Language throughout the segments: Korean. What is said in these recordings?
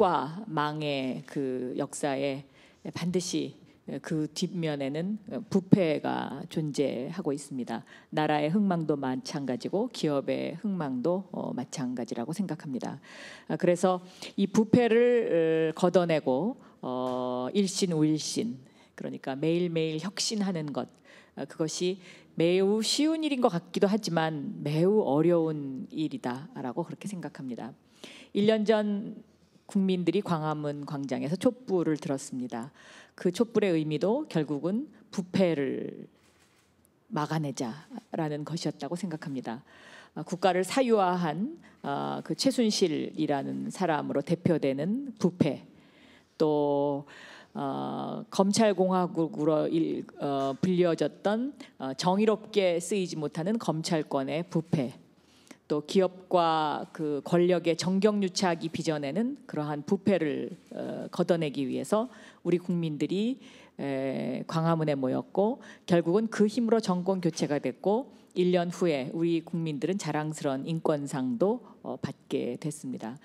흥망과 망의 그 역사에 반드시 그 뒷면에는 부패가 존재하고 있습니다. 나라의 흥망도 마찬가지고 기업의 흥망도 마찬가지라고 생각합니다. 그래서 이 부패를 걷어내고 일신우일신, 그러니까 매일매일 혁신하는 것, 그것이 매우 쉬운 일인 것 같기도 하지만 매우 어려운 일이다라고 그렇게 생각합니다. 1년 전 국민들이 광화문 광장에서 촛불을 들었습니다. 그 촛불의 의미도 결국은 부패를 막아내자라는 것이었다고 생각합니다. 국가를 사유화한 그 최순실이라는 사람으로 대표되는 부패, 또 검찰공화국으로 불려졌던 정의롭게 쓰이지 못하는 검찰권의 부패, 또 기업과 그 권력의 정경유착이 빚어내는 그러한 부패를 걷어내기 위해서 우리 국민들이 광화문에 모였고, 결국은 그 힘으로 정권 교체가 됐고 1년 후에 우리 국민들은 자랑스러운 인권상도 받게 됐습니다.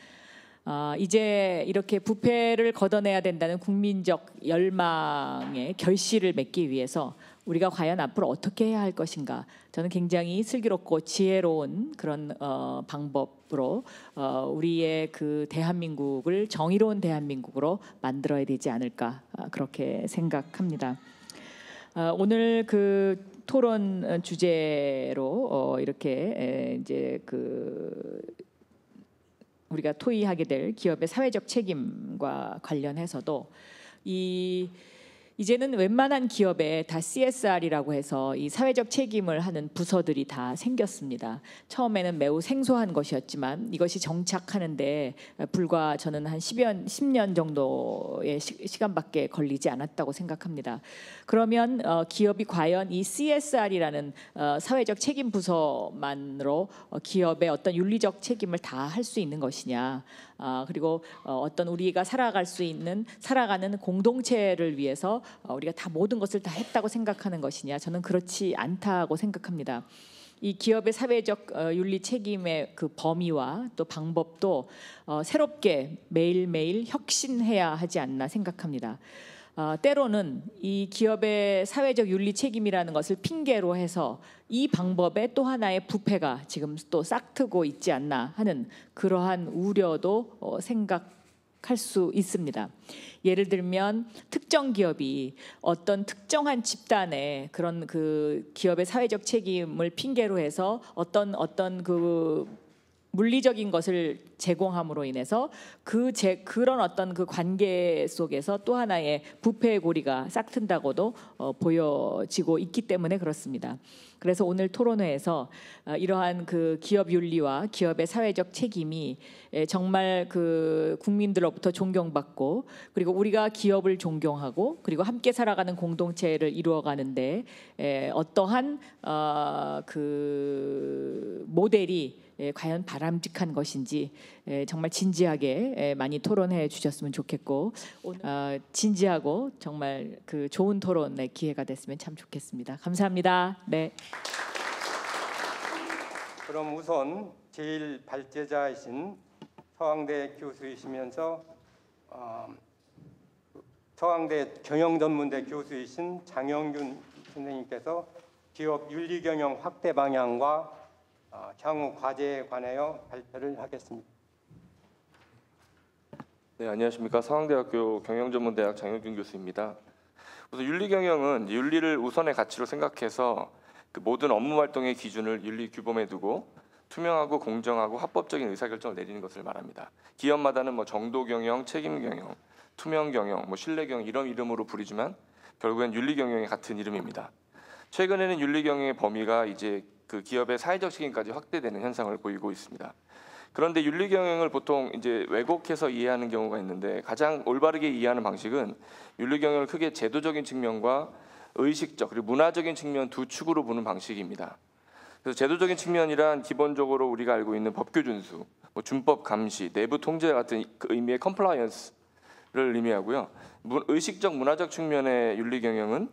이제 이렇게 부패를 걷어내야 된다는 국민적 열망의 결실을 맺기 위해서 우리가 과연 앞으로 어떻게 해야 할 것인가, 저는 굉장히 슬기롭고 지혜로운 그런 방법으로 우리의 그 대한민국을 정의로운 대한민국으로 만들어야 되지 않을까, 그렇게 생각합니다. 오늘 그 토론 주제로 이렇게 이제 그 우리가 토의하게 될 기업의 사회적 책임과 관련해서도 이제는 웬만한 기업에 다 CSR이라고 해서 이 사회적 책임을 하는 부서들이 다 생겼습니다. 처음에는 매우 생소한 것이었지만 이것이 정착하는데 불과 저는 한 10년 정도의 시간밖에 걸리지 않았다고 생각합니다. 그러면 기업이 과연 이 CSR이라는 사회적 책임 부서만으로 기업의 어떤 윤리적 책임을 다 할 수 있는 것이냐, 그리고 어떤 우리가 살아가는 공동체를 위해서 우리가 다 모든 것을 다 했다고 생각하는 것이냐, 저는 그렇지 않다고 생각합니다. 이 기업의 사회적 윤리 책임의 그 범위와 또 방법도 새롭게 매일매일 혁신해야 하지 않나 생각합니다. 때로는 이 기업의 사회적 윤리 책임이라는 것을 핑계로 해서 이 방법에 또 하나의 부패가 지금 또 싹트고 있지 않나 하는 그러한 우려도 생각할 수 있습니다. 예를 들면 특정 기업이 어떤 특정한 집단의 그런 그 기업의 사회적 책임을 핑계로 해서 어떤 그 물리적인 것을 제공함으로 인해서 그런 어떤 그 관계 속에서 또 하나의 부패의 고리가 싹튼다고도 보여지고 있기 때문에 그렇습니다. 그래서 오늘 토론회에서 이러한 그 기업 윤리와 기업의 사회적 책임이 정말 그 국민들로부터 존경받고, 그리고 우리가 기업을 존경하고 그리고 함께 살아가는 공동체를 이루어가는데 어떠한 그 모델이 과연 바람직한 것인지 정말 진지하게 많이 토론해 주셨으면 좋겠고, 진지하고 정말 그 좋은 토론의 기회가 됐으면 참 좋겠습니다. 감사합니다. 네. 그럼 우선 제일 발제자이신 서강대 교수이시면서 서강대 경영전문대 교수이신 장영균 선생님께서 기업 윤리경영 확대 방향과 향후 과제에 관하여 발표를 하겠습니다. 네, 안녕하십니까. 서강대학교 경영전문대학 장영균 교수입니다. 우선 윤리경영은 윤리를 우선의 가치로 생각해서 그 모든 업무 활동의 기준을 윤리 규범에 두고 투명하고 공정하고 합법적인 의사결정을 내리는 것을 말합니다. 기업마다는 뭐 정도경영, 책임경영, 투명경영, 신뢰경영 이런 이름으로 부르지만 결국엔 윤리경영의 같은 이름입니다. 최근에는 윤리경영의 범위가 이제 그 기업의 사회적 책임까지 확대되는 현상을 보이고 있습니다. 그런데 윤리경영을 보통 이제 왜곡해서 이해하는 경우가 있는데, 가장 올바르게 이해하는 방식은 윤리경영을 크게 제도적인 측면과 의식적 그리고 문화적인 측면 두 축으로 보는 방식입니다. 그래서 제도적인 측면이란 기본적으로 우리가 알고 있는 법규 준수, 준법 감시, 내부 통제 같은 그 의미의 컴플라이언스를 의미하고요. 의식적 문화적 측면의 윤리경영은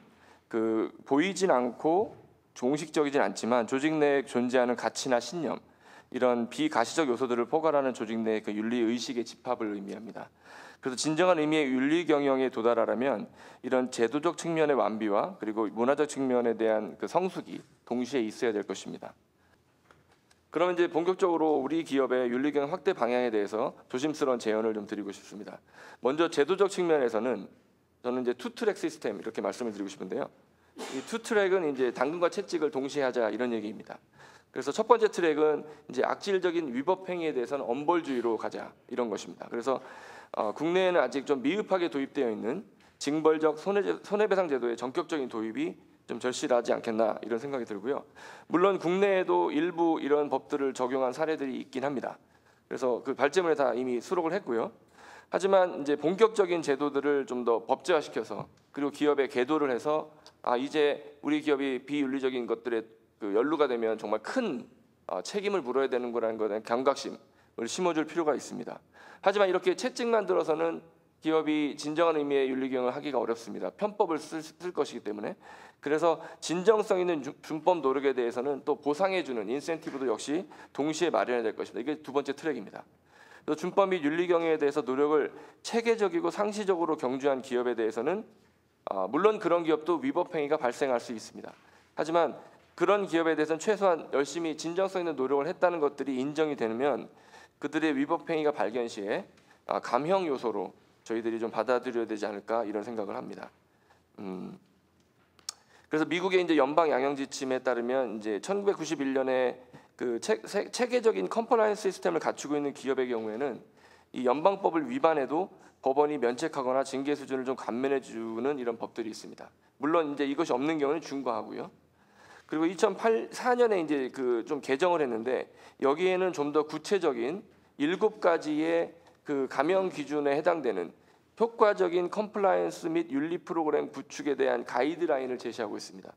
그 보이진 않고 종식적이진 않지만 조직 내에 존재하는 가치나 신념, 이런 비가시적 요소들을 포괄하는 조직 내 그 윤리 의식의 집합을 의미합니다. 그래서 진정한 의미의 윤리 경영에 도달하려면 이런 제도적 측면의 완비와 그리고 문화적 측면에 대한 그 성숙이 동시에 있어야 될 것입니다. 그러면 이제 본격적으로 우리 기업의 윤리 경영 확대 방향에 대해서 조심스러운 제언을 좀 드리고 싶습니다. 먼저 제도적 측면에서는 저는 이제 투트랙 시스템 이렇게 말씀을 드리고 싶은데요. 이 투트랙은 이제 당근과 채찍을 동시에 하자 이런 얘기입니다. 그래서 첫 번째 트랙은 이제 악질적인 위법 행위에 대해서는 엄벌주의로 가자 이런 것입니다. 그래서 국내에는 아직 좀 미흡하게 도입되어 있는 징벌적 손해배상 제도의 전격적인 도입이 좀 절실하지 않겠나 이런 생각이 들고요. 물론 국내에도 일부 이런 법들을 적용한 사례들이 있긴 합니다. 그래서 그 발제문에 다 이미 수록을 했고요. 하지만 이제 본격적인 제도들을 좀 더 법제화시켜서 그리고 기업에 계도를 해서 이제 우리 기업이 비윤리적인 것들에 그 연루가 되면 정말 큰 책임을 물어야 되는 거라는 것에 대한 경각심을 심어줄 필요가 있습니다. 하지만 이렇게 채찍만 들어서는 기업이 진정한 의미의 윤리 경영을 하기가 어렵습니다. 편법을 쓸 것이기 때문에. 그래서 진정성 있는 준법 노력에 대해서는 또 보상해주는 인센티브도 역시 동시에 마련해야 될 것입니다. 이게 두 번째 트랙입니다. 또 준법 및 윤리 경영에 대해서 노력을 체계적이고 상시적으로 경주한 기업에 대해서는 물론 그런 기업도 위법 행위가 발생할 수 있습니다. 하지만 그런 기업에 대해서는 최소한 열심히 진정성 있는 노력을 했다는 것들이 인정이 되면 그들의 위법 행위가 발견 시에 감형 요소로 저희들이 좀 받아들여야 되지 않을까 이런 생각을 합니다. 그래서 미국의 이제 연방 양형 지침에 따르면 이제 1991년에 그 체계적인 컴플라이언스 시스템을 갖추고 있는 기업의 경우에는 이 연방법을 위반해도 법원이 면책하거나 징계 수준을 좀 감면해 주는 이런 법들이 있습니다. 물론 이제 이것이 없는 경우는 중과하고요. 그리고 2004년에 이제 그 좀 개정을 했는데 여기에는 좀 더 구체적인 7가지의 그 감형 기준에 해당되는 효과적인 컴플라이언스 및 윤리 프로그램 구축에 대한 가이드라인을 제시하고 있습니다.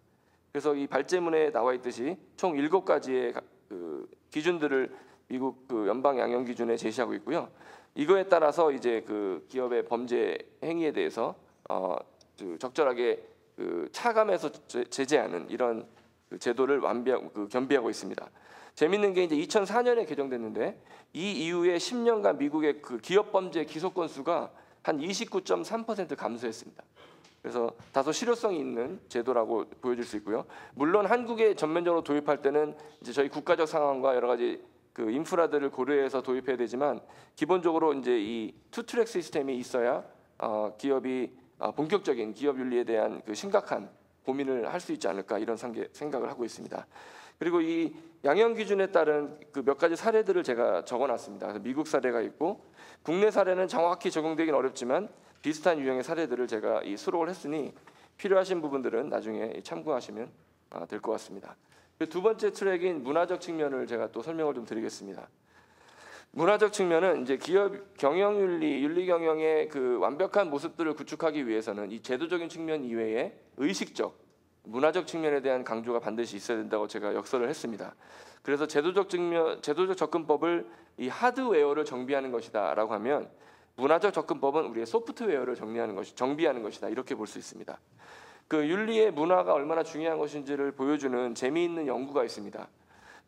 그래서 이 발제문에 나와 있듯이 총 7가지의 그 기준들을 미국 그 연방 양형 기준에 제시하고 있고요. 이거에 따라서 이제 그 기업의 범죄 행위에 대해서 적절하게 그 차감해서 제재하는 이런 그 제도를 겸비하고 있습니다. 재밌는 게 이제 2004년에 개정됐는데 이 이후에 10년간 미국의 그 기업 범죄 기소 건수가 한 29.3% 감소했습니다. 그래서 다소 실효성이 있는 제도라고 보여질 수 있고요. 물론 한국에 전면적으로 도입할 때는 이제 저희 국가적 상황과 여러 가지 그 인프라들을 고려해서 도입해야 되지만 기본적으로 이제 이 투트랙 시스템이 있어야 기업이 본격적인 기업 윤리에 대한 그 심각한 고민을 할 수 있지 않을까 이런 생각을 하고 있습니다. 그리고 이 양형 기준에 따른 그 몇 가지 사례들을 제가 적어놨습니다. 그래서 미국 사례가 있고 국내 사례는 정확히 적용되기는 어렵지만 비슷한 유형의 사례들을 제가 수록을 했으니 필요하신 부분들은 나중에 참고하시면 될 것 같습니다. 두 번째 트랙인 문화적 측면을 제가 또 설명을 좀 드리겠습니다. 문화적 측면은 이제 기업 경영 윤리 경영의 그 완벽한 모습들을 구축하기 위해서는 이 제도적인 측면 이외에 의식적, 문화적 측면에 대한 강조가 반드시 있어야 된다고 제가 역설을 했습니다. 그래서 제도적 접근법을 이 하드웨어를 정비하는 것이다라고 하면 문화적 접근법은 우리의 소프트웨어를 정비하는 것이다 이렇게 볼 수 있습니다. 그 윤리의 문화가 얼마나 중요한 것인지를 보여주는 재미있는 연구가 있습니다.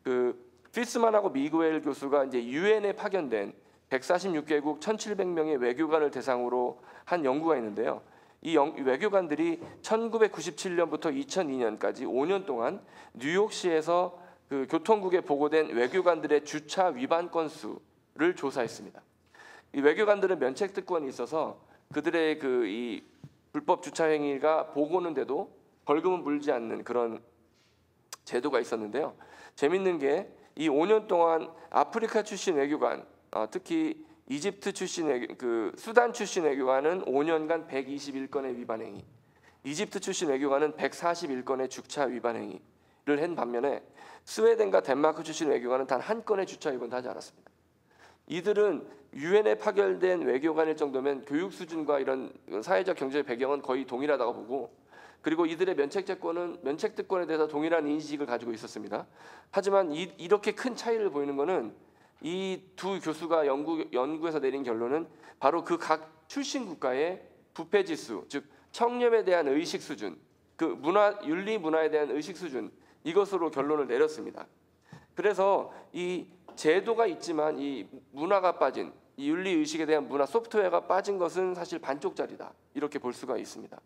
그 필스만하고 미구엘 교수가 이제 유엔에 파견된 146개국 1,700명의 외교관을 대상으로 한 연구가 있는데요. 이 외교관들이 1997년부터 2002년까지 5년 동안 뉴욕시에서 그 교통국에 보고된 외교관들의 주차 위반 건수를 조사했습니다. 이 외교관들은 면책 특권이 있어서 그들의 그 이 불법 주차 행위가 보고는 돼도 벌금은 물지 않는 그런 제도가 있었는데요. 재밌는 게 이 5년 동안 아프리카 출신 외교관, 특히 이집트 출신 수단 출신 외교관은 5년간 121건의 위반 행위, 이집트 출신 외교관은 141건의 주차 위반 행위를 한 반면에 스웨덴과 덴마크 출신 외교관은 단 한 건의 주차 위반도 하지 않았습니다. 이들은 유엔에 파견된 외교관일 정도면 교육 수준과 이런 사회적 경제적 배경은 거의 동일하다고 보고, 그리고 이들의 면책 특권에 대해서 동일한 인식을 가지고 있었습니다. 하지만 이렇게 큰 차이를 보이는 것은 이 두 교수가 연구에서 내린 결론은 바로 그 각 출신 국가의 부패 지수, 즉 청렴에 대한 의식 수준, 그 윤리 문화에 대한 의식 수준, 이것으로 결론을 내렸습니다. 그래서 이 제도가 있지만 이 문화가 빠진, 이 윤리 의식에 대한 문화 소프트웨어가 빠진 것은 사실 반쪽짜리다, 이렇게 볼 수가 있습니다.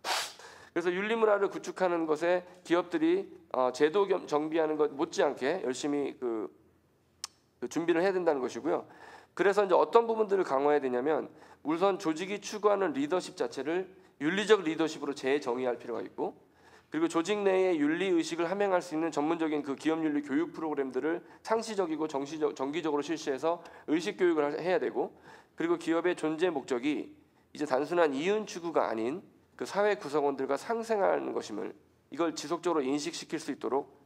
그래서 윤리 문화를 구축하는 것에 기업들이 제도 정비하는 것 못지않게 열심히 그 준비를 해야 된다는 것이고요. 그래서 이제 어떤 부분들을 강화해야 되냐면, 우선 조직이 추구하는 리더십 자체를 윤리적 리더십으로 재정의할 필요가 있고, 그리고 조직 내에 윤리 의식을 함양할 수 있는 전문적인 그 기업 윤리 교육 프로그램들을 상시적이고 정기적으로 실시해서 의식 교육을 해야 되고, 그리고 기업의 존재 목적이 이제 단순한 이윤 추구가 아닌 그 사회 구성원들과 상생하는 것임을, 이걸 지속적으로 인식시킬 수 있도록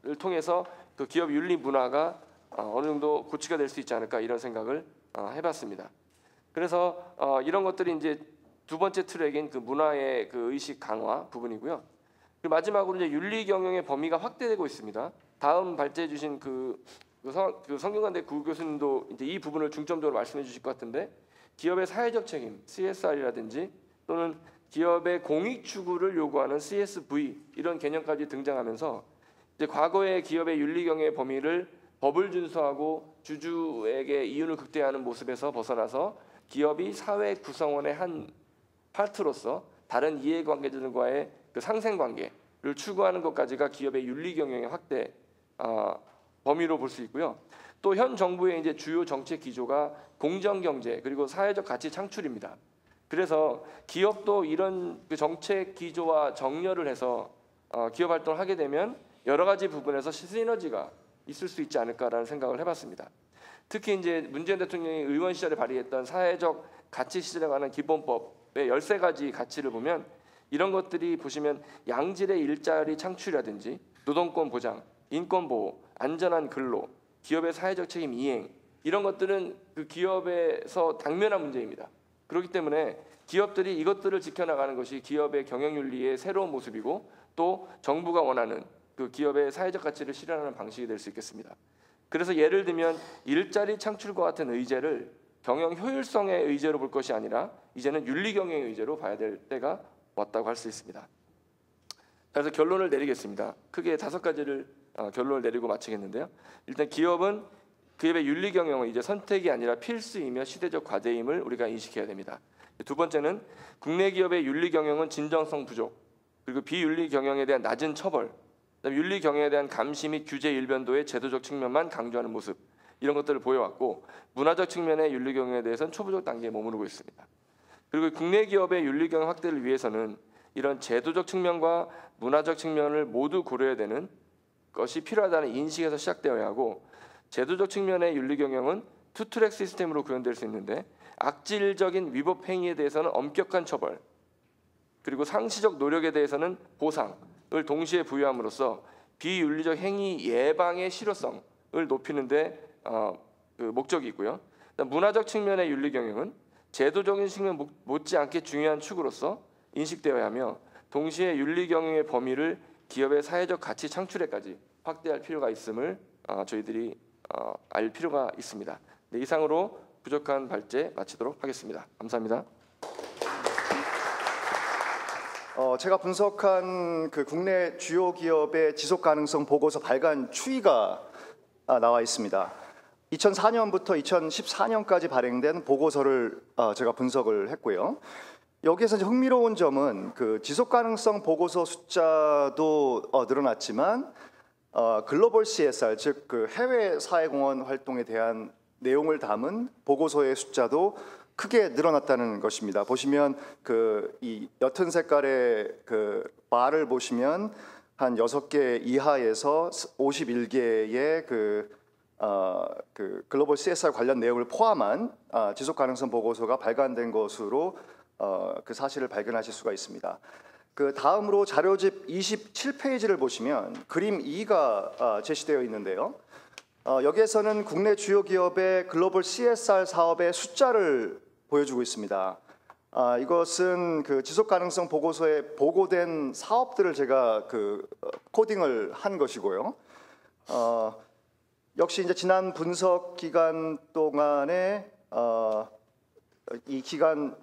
를 통해서 그 기업 윤리 문화가 어느 정도 고치가 될 수 있지 않을까, 이런 생각을 해봤습니다. 그래서 이런 것들이 이제 두 번째 트랙인 그 문화의 그 의식 강화 부분이고요. 그리고 마지막으로 이제 윤리 경영의 범위가 확대되고 있습니다. 다음 발제해 주신 그 성균관대 구 교수님도 이제 이 부분을 중점적으로 말씀해 주실 것 같은데, 기업의 사회적 책임 (CSR이라든지) 또는 기업의 공익 추구를 요구하는 (CSV) 이런 개념까지 등장하면서, 이제 과거의 기업의 윤리 경영의 범위를 법을 준수하고 주주에게 이윤을 극대화하는 모습에서 벗어나서 기업이 사회 구성원의 한 파트로서 다른 이해관계자들과의 그 상생관계를 추구하는 것까지가 기업의 윤리 경영의 확대 범위로 볼 수 있고요. 또 현 정부의 이제 주요 정책 기조가 공정경제 그리고 사회적 가치 창출입니다. 그래서 기업도 이런 그 정책 기조와 정렬을 해서 기업 활동을 하게 되면 여러 가지 부분에서 시너지가 있을 수 있지 않을까라는 생각을 해봤습니다. 특히 이제 문재인 대통령이 의원 시절에 발의했던 사회적 가치 시절에 관한 기본법의 13가지 가치를 보면, 이런 것들이 보시면 양질의 일자리 창출이라든지 노동권 보장, 인권 보호, 안전한 근로, 기업의 사회적 책임 이행, 이런 것들은 그 기업에서 당면한 문제입니다. 그렇기 때문에 기업들이 이것들을 지켜나가는 것이 기업의 경영윤리의 새로운 모습이고, 또 정부가 원하는 그 기업의 사회적 가치를 실현하는 방식이 될 수 있겠습니다. 그래서 예를 들면 일자리 창출과 같은 의제를 경영 효율성의 의제로 볼 것이 아니라 이제는 윤리 경영의 의제로 봐야 될 때가 왔다고 할 수 있습니다. 그래서 결론을 내리겠습니다. 크게 5가지를 결론을 내리고 마치겠는데요. 일단 기업의 윤리 경영은 이제 선택이 아니라 필수이며 시대적 과제임을 우리가 인식해야 됩니다. 두 번째는 국내 기업의 윤리 경영은 진정성 부족, 그리고 비윤리 경영에 대한 낮은 처벌, 그다음에 윤리 경영에 대한 감시 및 규제 일변도의 제도적 측면만 강조하는 모습, 이런 것들을 보여왔고, 문화적 측면의 윤리 경영에 대해서는 초보적 단계에 머무르고 있습니다. 그리고 국내 기업의 윤리 경영 확대를 위해서는 이런 제도적 측면과 문화적 측면을 모두 고려해야 되는 것이 필요하다는 인식에서 시작되어야 하고, 제도적 측면의 윤리 경영은 투트랙 시스템으로 구현될 수 있는데, 악질적인 위법 행위에 대해서는 엄격한 처벌, 그리고 상시적 노력에 대해서는 보상을 동시에 부여함으로써 비윤리적 행위 예방의 실효성을 높이는 데 그 목적이 있고요. 문화적 측면의 윤리 경영은 제도적인 측면 못지않게 중요한 축으로서 인식되어야 하며, 동시에 윤리 경영의 범위를 기업의 사회적 가치 창출에까지 확대할 필요가 있음을 저희들이 알 필요가 있습니다. 네, 이상으로 부족한 발제 마치도록 하겠습니다. 감사합니다. 제가 분석한 그 국내 주요 기업의 지속 가능성 보고서 발간 추이가 나와 있습니다. 2004년부터 2014년까지 발행된 보고서를 제가 분석을 했고요. 여기에서 이제 흥미로운 점은 그 지속 가능성 보고서 숫자도 늘어났지만 글로벌 CSR, 즉 그 해외 사회공헌 활동에 대한 내용을 담은 보고서의 숫자도 크게 늘어났다는 것입니다. 보시면 이 옅은 색깔의 그 바를 보시면 한 6개 이하에서 51개의 그 글로벌 CSR 관련 내용을 포함한 지속 가능성 보고서가 발간된 것으로 그 사실을 발견하실 수가 있습니다. 그 다음으로 자료집 27페이지를 보시면 그림 2가 제시되어 있는데요. 여기에서는 국내 주요 기업의 글로벌 CSR 사업의 숫자를 보여주고 있습니다. 이것은 그 지속 가능성 보고서에 보고된 사업들을 제가 코딩을 한 것이고요. 역시 이제 지난 분석 기간 동안에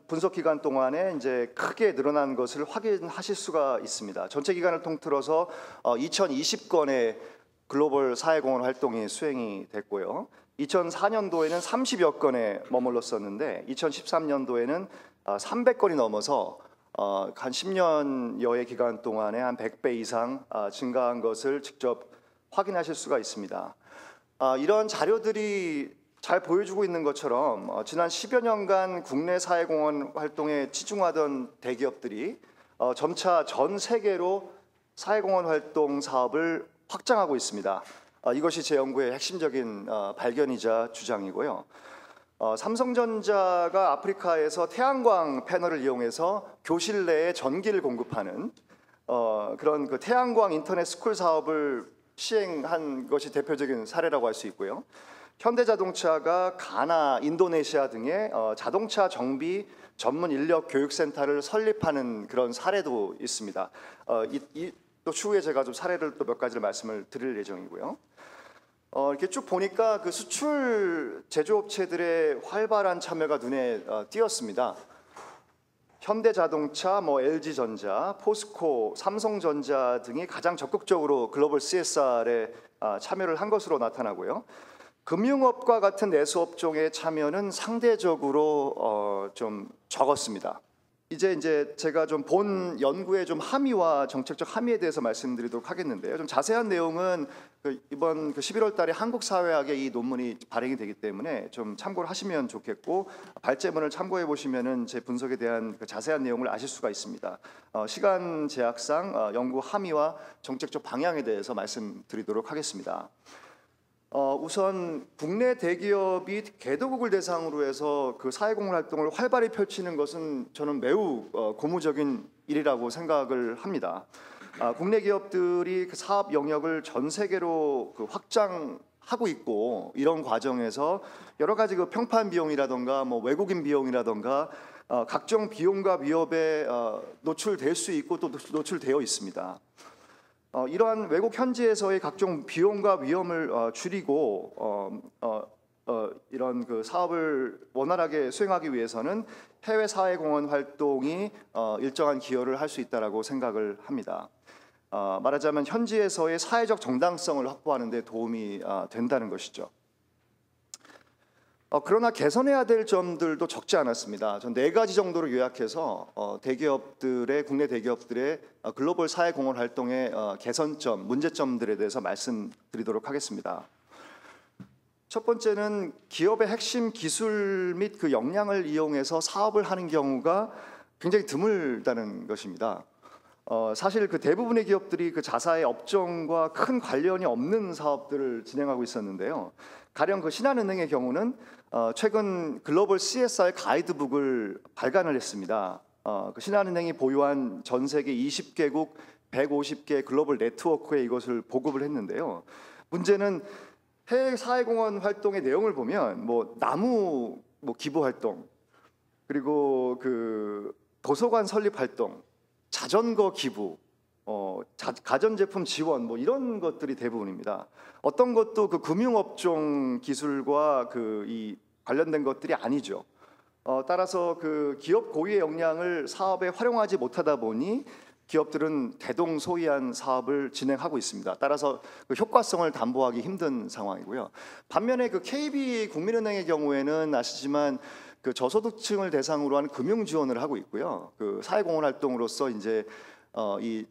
분석 기간 동안에 이제 크게 늘어난 것을 확인하실 수가 있습니다. 전체 기간을 통틀어서 2020건의 글로벌 사회공헌 활동이 수행이 됐고요. 2004년도에는 30여 건에 머물렀었는데 2013년도에는 300건이 넘어서 한 10년여의 기간 동안에 한 100배 이상 증가한 것을 직접 확인하실 수가 있습니다. 이런 자료들이 잘 보여주고 있는 것처럼 지난 10여 년간 국내 사회공헌 활동에 치중하던 대기업들이 점차 전 세계로 사회공헌 활동 사업을 확장하고 있습니다. 이것이 제 연구의 핵심적인 발견이자 주장이고요. 삼성전자가 아프리카에서 태양광 패널을 이용해서 교실 내에 전기를 공급하는 그런 그 태양광 인터넷 스쿨 사업을 시행한 것이 대표적인 사례라고 할 수 있고요. 현대자동차가 가나, 인도네시아 등의 자동차 정비 전문 인력 교육센터를 설립하는 그런 사례도 있습니다. 또 추후에 제가 좀 사례를 또 몇 가지를 말씀을 드릴 예정이고요. 이렇게 쭉 보니까 그 수출 제조업체들의 활발한 참여가 눈에 띄었습니다. 현대자동차, LG전자, 포스코, 삼성전자 등이 가장 적극적으로 글로벌 CSR에 참여를 한 것으로 나타나고요. 금융업과 같은 내수업종의 참여는 상대적으로 좀 적었습니다. 이제 제가 좀 본 연구의 좀 함의와 정책적 함의에 대해서 말씀드리도록 하겠는데요. 좀 자세한 내용은 이번 11월달에 한국사회학에 이 논문이 발행이 되기 때문에 좀 참고를 하시면 좋겠고 발제문을 참고해 보시면은 제 분석에 대한 자세한 내용을 아실 수가 있습니다. 시간 제약상 연구 함의와 정책적 방향에 대해서 말씀드리도록 하겠습니다. 우선 국내 대기업이 개도국을 대상으로 해서 그 사회공헌 활동을 활발히 펼치는 것은 저는 매우 고무적인 일이라고 생각을 합니다. 국내 기업들이 그 사업 영역을 전 세계로 확장하고 있고 이런 과정에서 여러 가지 그 평판 비용이라던가 외국인 비용이라던가 각종 비용과 위협에 노출될 수 있고 또 노출되어 있습니다. 이러한 외국 현지에서의 각종 비용과 위험을 줄이고 이런 그 사업을 원활하게 수행하기 위해서는 해외 사회공헌 활동이 일정한 기여를 할 수 있다라고 생각을 합니다. 말하자면 현지에서의 사회적 정당성을 확보하는 데 도움이 된다는 것이죠. 그러나 개선해야 될 점들도 적지 않았습니다. 전 4가지 정도로 요약해서 국내 대기업들의 글로벌 사회공헌 활동의 개선점, 문제점들에 대해서 말씀드리도록 하겠습니다. 첫 번째는 기업의 핵심 기술 및 그 역량을 이용해서 사업을 하는 경우가 굉장히 드물다는 것입니다. 사실 그 대부분의 기업들이 그 자사의 업종과 큰 관련이 없는 사업들을 진행하고 있었는데요. 가령 그 신한은행의 경우는 최근 글로벌 CSR 가이드북을 발간을 했습니다. 그 신한은행이 보유한 전 세계 20개국 150개 글로벌 네트워크에 이것을 보급을 했는데요. 문제는 해외 사회공헌 활동의 내용을 보면 나무 기부 활동, 그리고 그 도서관 설립 활동, 자전거 기부, 가전제품 지원 이런 것들이 대부분입니다. 어떤 것도 그 금융업종 기술과 이 관련된 것들이 아니죠. 따라서 그 기업 고유의 역량을 사업에 활용하지 못하다 보니 기업들은 대동소이한 사업을 진행하고 있습니다. 따라서 그 효과성을 담보하기 힘든 상황이고요. 반면에 그 KB 국민은행의 경우에는 아시지만 그 저소득층을 대상으로 하는 금융 지원을 하고 있고요. 그 사회공헌 활동으로서 이제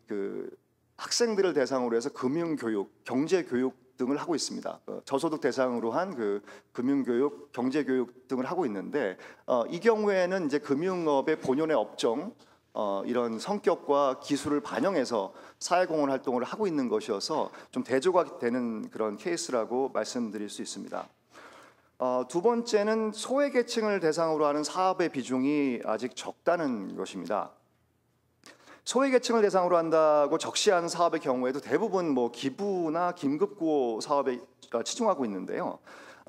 그 학생들을 대상으로 해서 금융 교육, 경제 교육 등을 하고 있습니다. 저소득 대상으로 한 그 금융 교육, 경제 교육 등을 하고 있는데 이 경우에는 이제 금융업의 본연의 업종 이런 성격과 기술을 반영해서 사회공헌 활동을 하고 있는 것이어서 좀 대조가 되는 그런 케이스라고 말씀드릴 수 있습니다. 두 번째는 소외계층을 대상으로 하는 사업의 비중이 아직 적다는 것입니다. 소외계층을 대상으로 한다고 적시한 사업의 경우에도 대부분 기부나 긴급구호 사업에 치중하고 있는데요.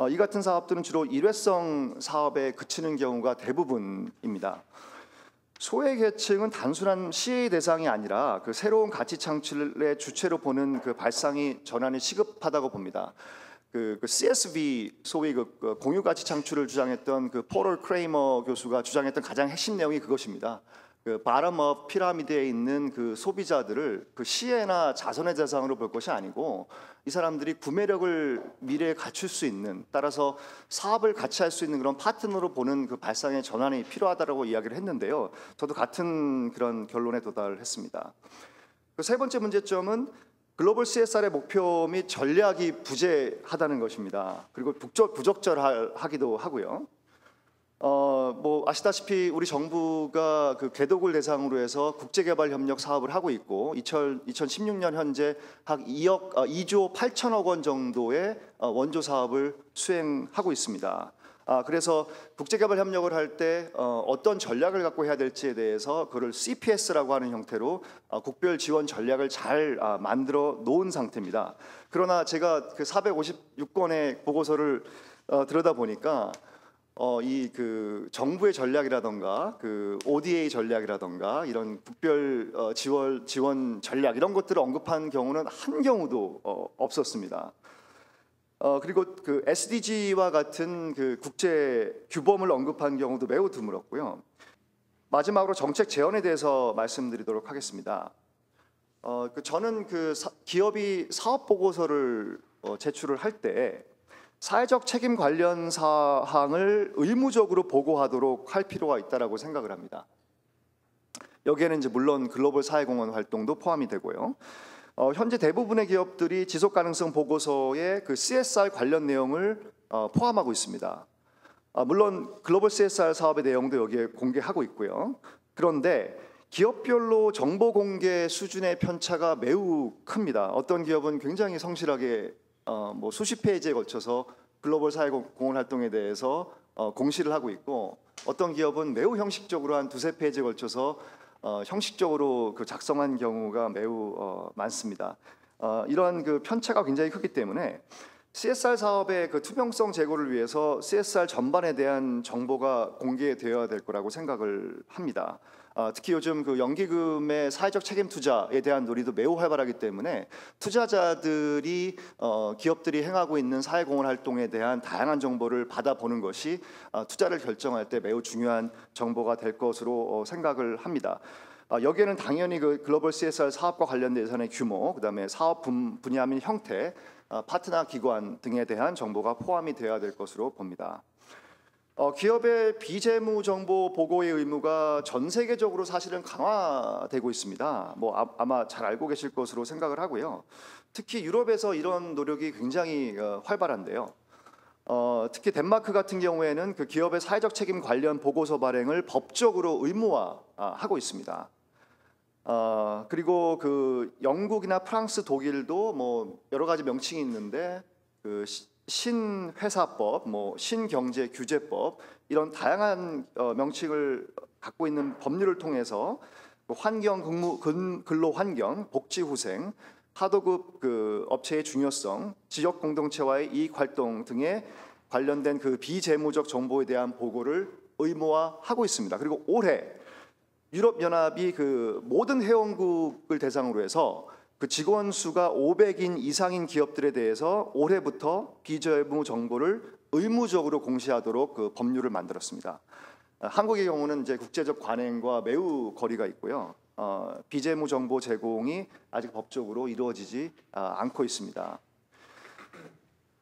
이 같은 사업들은 주로 일회성 사업에 그치는 경우가 대부분입니다. 소외계층은 단순한 시의 대상이 아니라 그 새로운 가치 창출의 주체로 보는 그 발상이 전환이 시급하다고 봅니다. 그 CSV 소위 그 공유 가치 창출을 주장했던 그 포럴 크레이머 교수가 주장했던 가장 핵심 내용이 그것입니다. 그 바텀업 피라미드에 있는 그 소비자들을 그 시혜나 자선의 대상으로 볼 것이 아니고 이 사람들이 구매력을 미래에 갖출 수 있는, 따라서 사업을 같이 할 수 있는 그런 파트너로 보는 그 발상의 전환이 필요하다라고 이야기를 했는데요. 저도 같은 그런 결론에 도달했습니다. 그 세 번째 문제점은 글로벌 CSR의 목표 및 전략이 부재하다는 것입니다. 그리고 부적절하기도 하고요. 뭐 아시다시피 우리 정부가 그 개독을 대상으로 해서 국제개발 협력 사업을 하고 있고 2016년 현재 약 2조 8천억 원 정도의 원조 사업을 수행하고 있습니다. 그래서 국제개발 협력을 할 때 어떤 전략을 갖고 해야 될지에 대해서 그걸 CPS라고 하는 형태로 국별 지원 전략을 잘 만들어 놓은 상태입니다. 그러나 제가 그 456건의 보고서를 들여다 보니까 이 그 정부의 전략이라던가 그 ODA 전략이라던가 이런 국별 지원 전략 이런 것들을 언급한 경우는 한 경우도 없었습니다. 그리고 그 SDG와 같은 그 국제 규범을 언급한 경우도 매우 드물었고요. 마지막으로 정책 제언에 대해서 말씀드리도록 하겠습니다. 저는 그 기업이 사업 보고서를 제출을 할 때 사회적 책임 관련 사항을 의무적으로 보고하도록 할 필요가 있다라고 생각을 합니다. 여기에는 이제 물론 글로벌 사회공헌 활동도 포함이 되고요. 현재 대부분의 기업들이 지속 가능성 보고서에 그 CSR 관련 내용을 포함하고 있습니다. 물론 글로벌 CSR 사업의 내용도 여기에 공개하고 있고요. 그런데 기업별로 정보 공개 수준의 편차가 매우 큽니다. 어떤 기업은 굉장히 성실하게 뭐 수십 페이지에 걸쳐서 글로벌 사회공헌 활동에 대해서 공시를 하고 있고 어떤 기업은 매우 형식적으로 한 두세 페이지에 걸쳐서 형식적으로 그 작성한 경우가 매우 많습니다. 이런 그 편차가 굉장히 크기 때문에 CSR 사업의 그 투명성 제고를 위해서 CSR 전반에 대한 정보가 공개되어야 될 거라고 생각을 합니다. 특히 요즘 그 연기금의 사회적 책임 투자에 대한 논의도 매우 활발하기 때문에 투자자들이 기업들이 행하고 있는 사회공헌 활동에 대한 다양한 정보를 받아보는 것이 투자를 결정할 때 매우 중요한 정보가 될 것으로 생각을 합니다. 여기에는 당연히 그 글로벌 CSR 사업과 관련된 예산의 규모, 그다음에 사업 분야 및 형태, 파트너 기관 등에 대한 정보가 포함이 되어야 될 것으로 봅니다. 기업의 비재무 정보 보고의 의무가 전 세계적으로 사실은 강화되고 있습니다. 뭐 아마 잘 알고 계실 것으로 생각을 하고요. 특히 유럽에서 이런 노력이 굉장히 활발한데요. 특히 덴마크 같은 경우에는 그 기업의 사회적 책임 관련 보고서 발행을 법적으로 의무화하고 있습니다. 그리고 그 영국이나 프랑스, 독일도 뭐 여러 가지 명칭이 있는데 그 신회사법, 뭐 신경제규제법 이런 다양한 명칭을 갖고 있는 법률을 통해서 환경, 근로 환경, 복지 후생, 하도급 그 업체의 중요성, 지역 공동체와의 이익 활동 등에 관련된 그 비재무적 정보에 대한 보고를 의무화하고 있습니다. 그리고 올해 유럽 연합이 그 모든 회원국을 대상으로 해서 그 직원 수가 500인 이상인 기업들에 대해서 올해부터 비재무 정보를 의무적으로 공시하도록 그 법률을 만들었습니다. 한국의 경우는 이제 국제적 관행과 매우 거리가 있고요. 비재무 정보 제공이 아직 법적으로 이루어지지 않고 있습니다.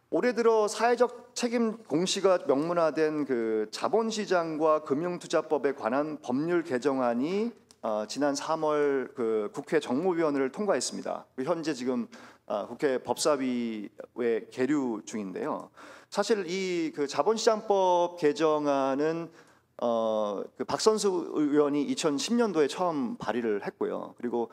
올해 들어 사회적 책임 공시가 명문화된 그 자본시장과 금융투자법에 관한 법률 개정안이 지난 3월 그 국회 정무위원회를 통과했습니다. 현재 지금 국회 법사위에 계류 중인데요. 사실 이 그 자본시장법 개정안은 그 박선수 의원이 2010년도에 처음 발의를 했고요. 그리고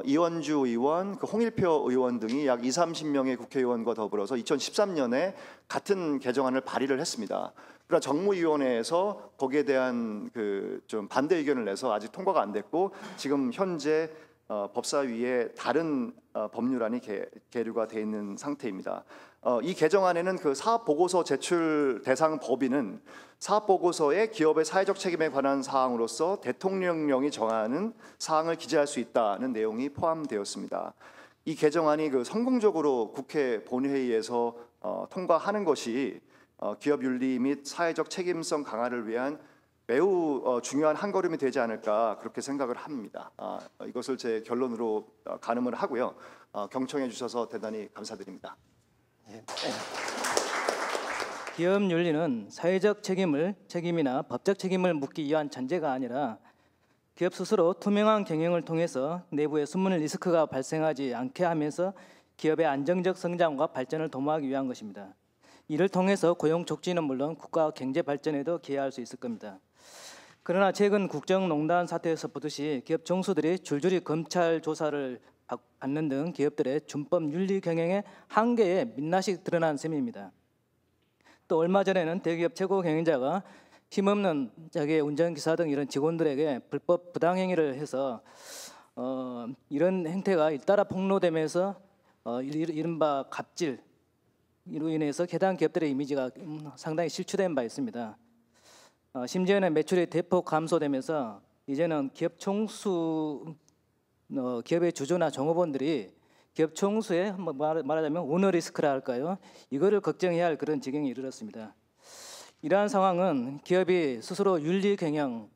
이원주 의원, 그 홍일표 의원 등이 약 20-30명의 국회의원과 더불어서 2013년에 같은 개정안을 발의를 했습니다. 그러나 정무위원회에서 거기에 대한 그 좀 반대 의견을 내서 아직 통과가 안 됐고 지금 현재 법사위에 다른 법률안이 계류가 돼 있는 상태입니다. 이 개정안에는 그 사업 보고서 제출 대상 법인은 사업 보고서에 기업의 사회적 책임에 관한 사항으로서 대통령령이 정하는 사항을 기재할 수 있다는 내용이 포함되었습니다. 이 개정안이 그 성공적으로 국회 본회의에서 통과하는 것이 기업 윤리 및 사회적 책임성 강화를 위한 매우 중요한 한 걸음이 되지 않을까 그렇게 생각을 합니다. 이것을 제 결론으로 가늠을 하고요. 경청해 주셔서 대단히 감사드립니다. 기업 윤리는 사회적 책임이나 법적 책임을 묻기 위한 전제가 아니라 기업 스스로 투명한 경영을 통해서 내부에 숨은 리스크가 발생하지 않게 하면서 기업의 안정적 성장과 발전을 도모하기 위한 것입니다. 이를 통해서 고용 촉진은 물론 국가 경제 발전에도 기여할 수 있을 겁니다. 그러나 최근 국정농단 사태에서 보듯이 기업 총수들이 줄줄이 검찰 조사를 받는 등 기업들의 준법 윤리 경영의 한계에 민낯이 드러난 셈입니다. 또 얼마 전에는 대기업 최고 경영자가 힘없는 자기의 운전기사 등 이런 직원들에게 불법 부당행위를 해서 이런 행태가 잇따라 폭로되면서 이른바 갑질 이로 인해서 해당 기업들의 이미지가 상당히 실추된 바 있습니다. 심지어는 매출이 대폭 감소되면서 이제는 기업 총수, 기업의 주주나 종업원들이 기업 총수의 말하자면 오너 리스크라 할까요? 이거를 걱정해야 할 그런 지경에 이르렀습니다. 이러한 상황은 기업이 스스로 윤리 경영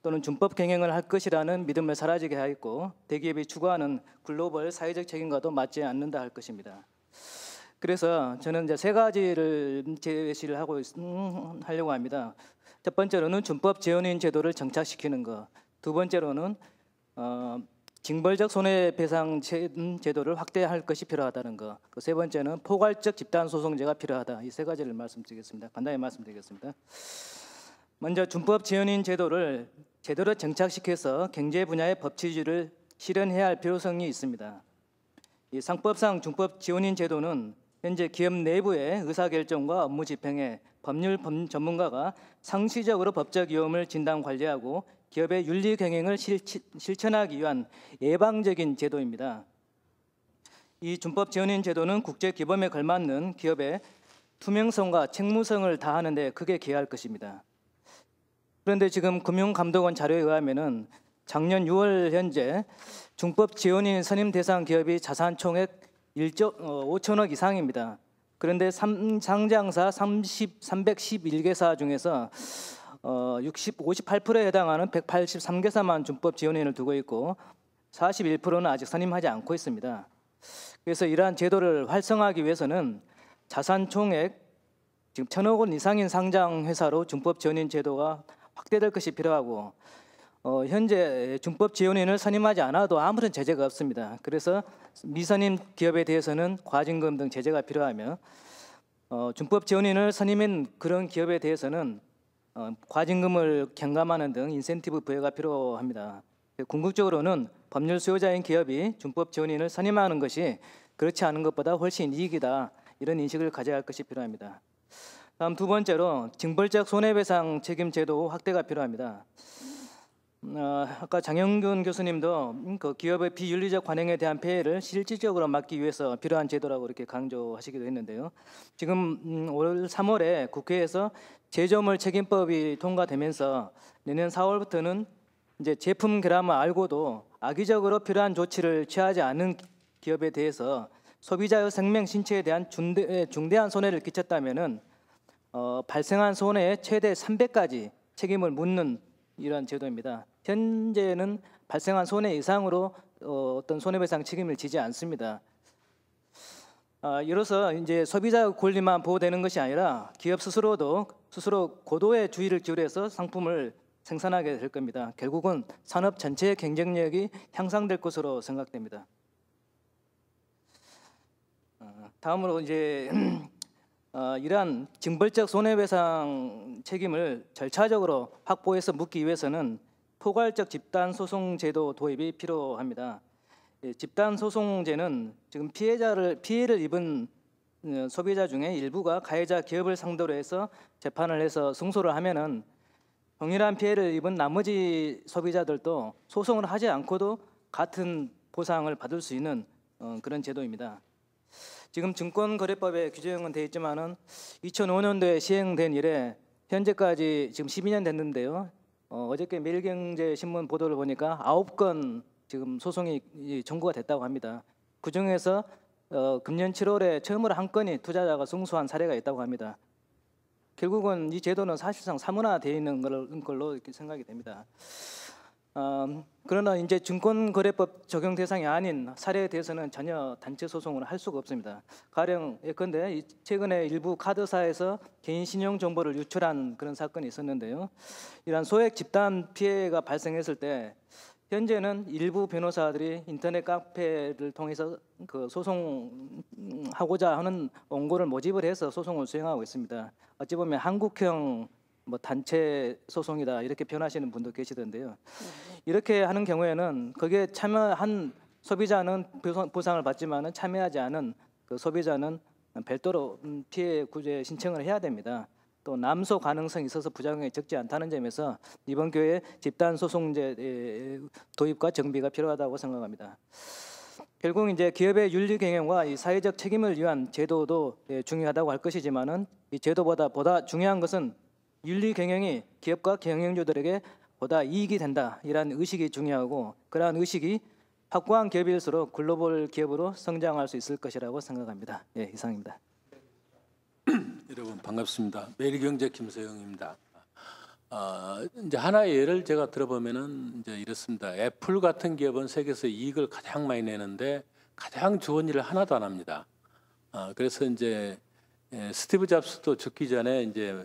또는 준법 경영을 할 것이라는 믿음을 사라지게 하였고 대기업이 추구하는 글로벌 사회적 책임과도 맞지 않는다 할 것입니다. 그래서 저는 이제 세 가지를 제시를 하려고 합니다. 첫 번째로는 준법 지원인 제도를 정착시키는 것, 두 번째로는 징벌적 손해배상 제도를 확대할 것이 필요하다는 것, 세 번째는 포괄적 집단소송제가 필요하다. 이 세 가지를 말씀드리겠습니다. 간단히 말씀드리겠습니다. 먼저 준법 지원인 제도를 제대로 정착시켜서 경제 분야의 법치주의를 실현해야 할 필요성이 있습니다. 이 상법상 준법 지원인 제도는 현재 기업 내부의 의사결정과 업무 집행에 법률 전문가가 상시적으로 법적 위험을 진단 관리하고 기업의 윤리 경영을 실천하기 위한 예방적인 제도입니다. 이 준법 지원인 제도는 국제 규범에 걸맞는 기업의 투명성과 책무성을 다하는 데 크게 기여할 것입니다. 그런데 지금 금융감독원 자료에 의하면은 작년 6월 현재 준법 지원인 선임 대상 기업이 자산 총액 1조 5천억 이상입니다. 그런데 상장사 311개사 중에서 58%에 해당하는 183개사만 준법 지원인을 두고 있고 41%는 아직 선임하지 않고 있습니다. 그래서 이러한 제도를 활성화하기 위해서는 자산 총액 지금 1,000억 원 이상인 상장 회사로 준법 지원인 제도가 확대될 것이 필요하고 현재 준법 지원인을 선임하지 않아도 아무런 제재가 없습니다. 그래서 미선임 기업에 대해서는 과징금 등 제재가 필요하며 준법 지원인을 선임한 그런 기업에 대해서는 과징금을 경감하는 등 인센티브 부여가 필요합니다. 궁극적으로는 법률 수요자인 기업이 준법 지원인을 선임하는 것이 그렇지 않은 것보다 훨씬 이익이다. 이런 인식을 가져야 할 것이 필요합니다. 다음 두 번째로 징벌적 손해배상 책임 제도 확대가 필요합니다. 아까 장영균 교수님도 그 기업의 비윤리적 관행에 대한 폐해를 실질적으로 막기 위해서 필요한 제도라고 이렇게 강조하시기도 했는데요. 지금 올 3월에 국회에서 제조물 책임법이 통과되면서 내년 4월부터는 이제 제품 결함을 알고도 악의적으로 필요한 조치를 취하지 않은 기업에 대해서 소비자의 생명 신체에 대한 중대한 손해를 끼쳤다면은 발생한 손해의 최대 3배까지 책임을 묻는 이러한 제도입니다. 현재는 발생한 손해 이상으로 어떤 손해배상 책임을 지지 않습니다. 이로써 이제 소비자 권리만 보호되는 것이 아니라 기업 스스로 고도의 주의를 기울여서 상품을 생산하게 될 겁니다. 결국은 산업 전체의 경쟁력이 향상될 것으로 생각됩니다. 다음으로 이제 이러한 징벌적 손해배상 책임을 절차적으로 확보해서 묻기 위해서는 포괄적 집단소송제도 도입이 필요합니다. 집단소송제는 지금 피해를 입은 소비자 중에 일부가 가해자 기업을 상대로 해서 재판을 해서 승소를 하면은 동일한 피해를 입은 나머지 소비자들도 소송을 하지 않고도 같은 보상을 받을 수 있는 그런 제도입니다. 지금 증권거래법에 규정은 되어 있지만은 2005년도에 시행된 이래 현재까지 지금 12년 됐는데요. 어저께 매일경제신문 보도를 보니까 9건 지금 소송이 청구가 됐다고 합니다. 그 중에서 금년 7월에 처음으로 한 건이 투자자가 승소한 사례가 있다고 합니다. 결국은 이 제도는 사실상 사문화되어 있는 걸로 이렇게 생각이 됩니다. 그러나 이제 증권거래법 적용 대상이 아닌 사례에 대해서는 전혀 단체 소송을 할 수가 없습니다. 가령 예컨대 최근에 일부 카드사에서 개인 신용 정보를 유출한 그런 사건이 있었는데요. 이러한 소액 집단 피해가 발생했을 때 현재는 일부 변호사들이 인터넷 카페를 통해서 그 소송하고자 하는 원고를 모집을 해서 소송을 수행하고 있습니다. 어찌 보면 한국형 뭐 단체 소송이다 이렇게 표현하시는 분도 계시던데요. 이렇게 하는 경우에는 거기에 참여한 소비자는 보상을 받지만은 참여하지 않은 그 소비자는 별도로 피해 구제 신청을 해야 됩니다. 또 남소 가능성이 있어서 부작용이 적지 않다는 점에서 이번 기회에 집단 소송제 도입과 정비가 필요하다고 생각합니다. 결국 이제 기업의 윤리 경영과 이 사회적 책임을 위한 제도도 중요하다고 할 것이지만은 이 제도보다 중요한 것은 윤리 경영이 기업과 경영주들에게 보다 이익이 된다 이러한 의식이 중요하고 그러한 의식이 확고한 기업일수록 글로벌 기업으로 성장할 수 있을 것이라고 생각합니다. 예, 이상입니다. 여러분 반갑습니다. 매일경제 김서영입니다. 이제 하나의 예를 제가 들어보면은 이제 이렇습니다. 애플 같은 기업은 세계에서 이익을 가장 많이 내는데 가장 좋은 일을 하나도 안 합니다. 그래서 이제 스티브 잡스도 죽기 전에 이제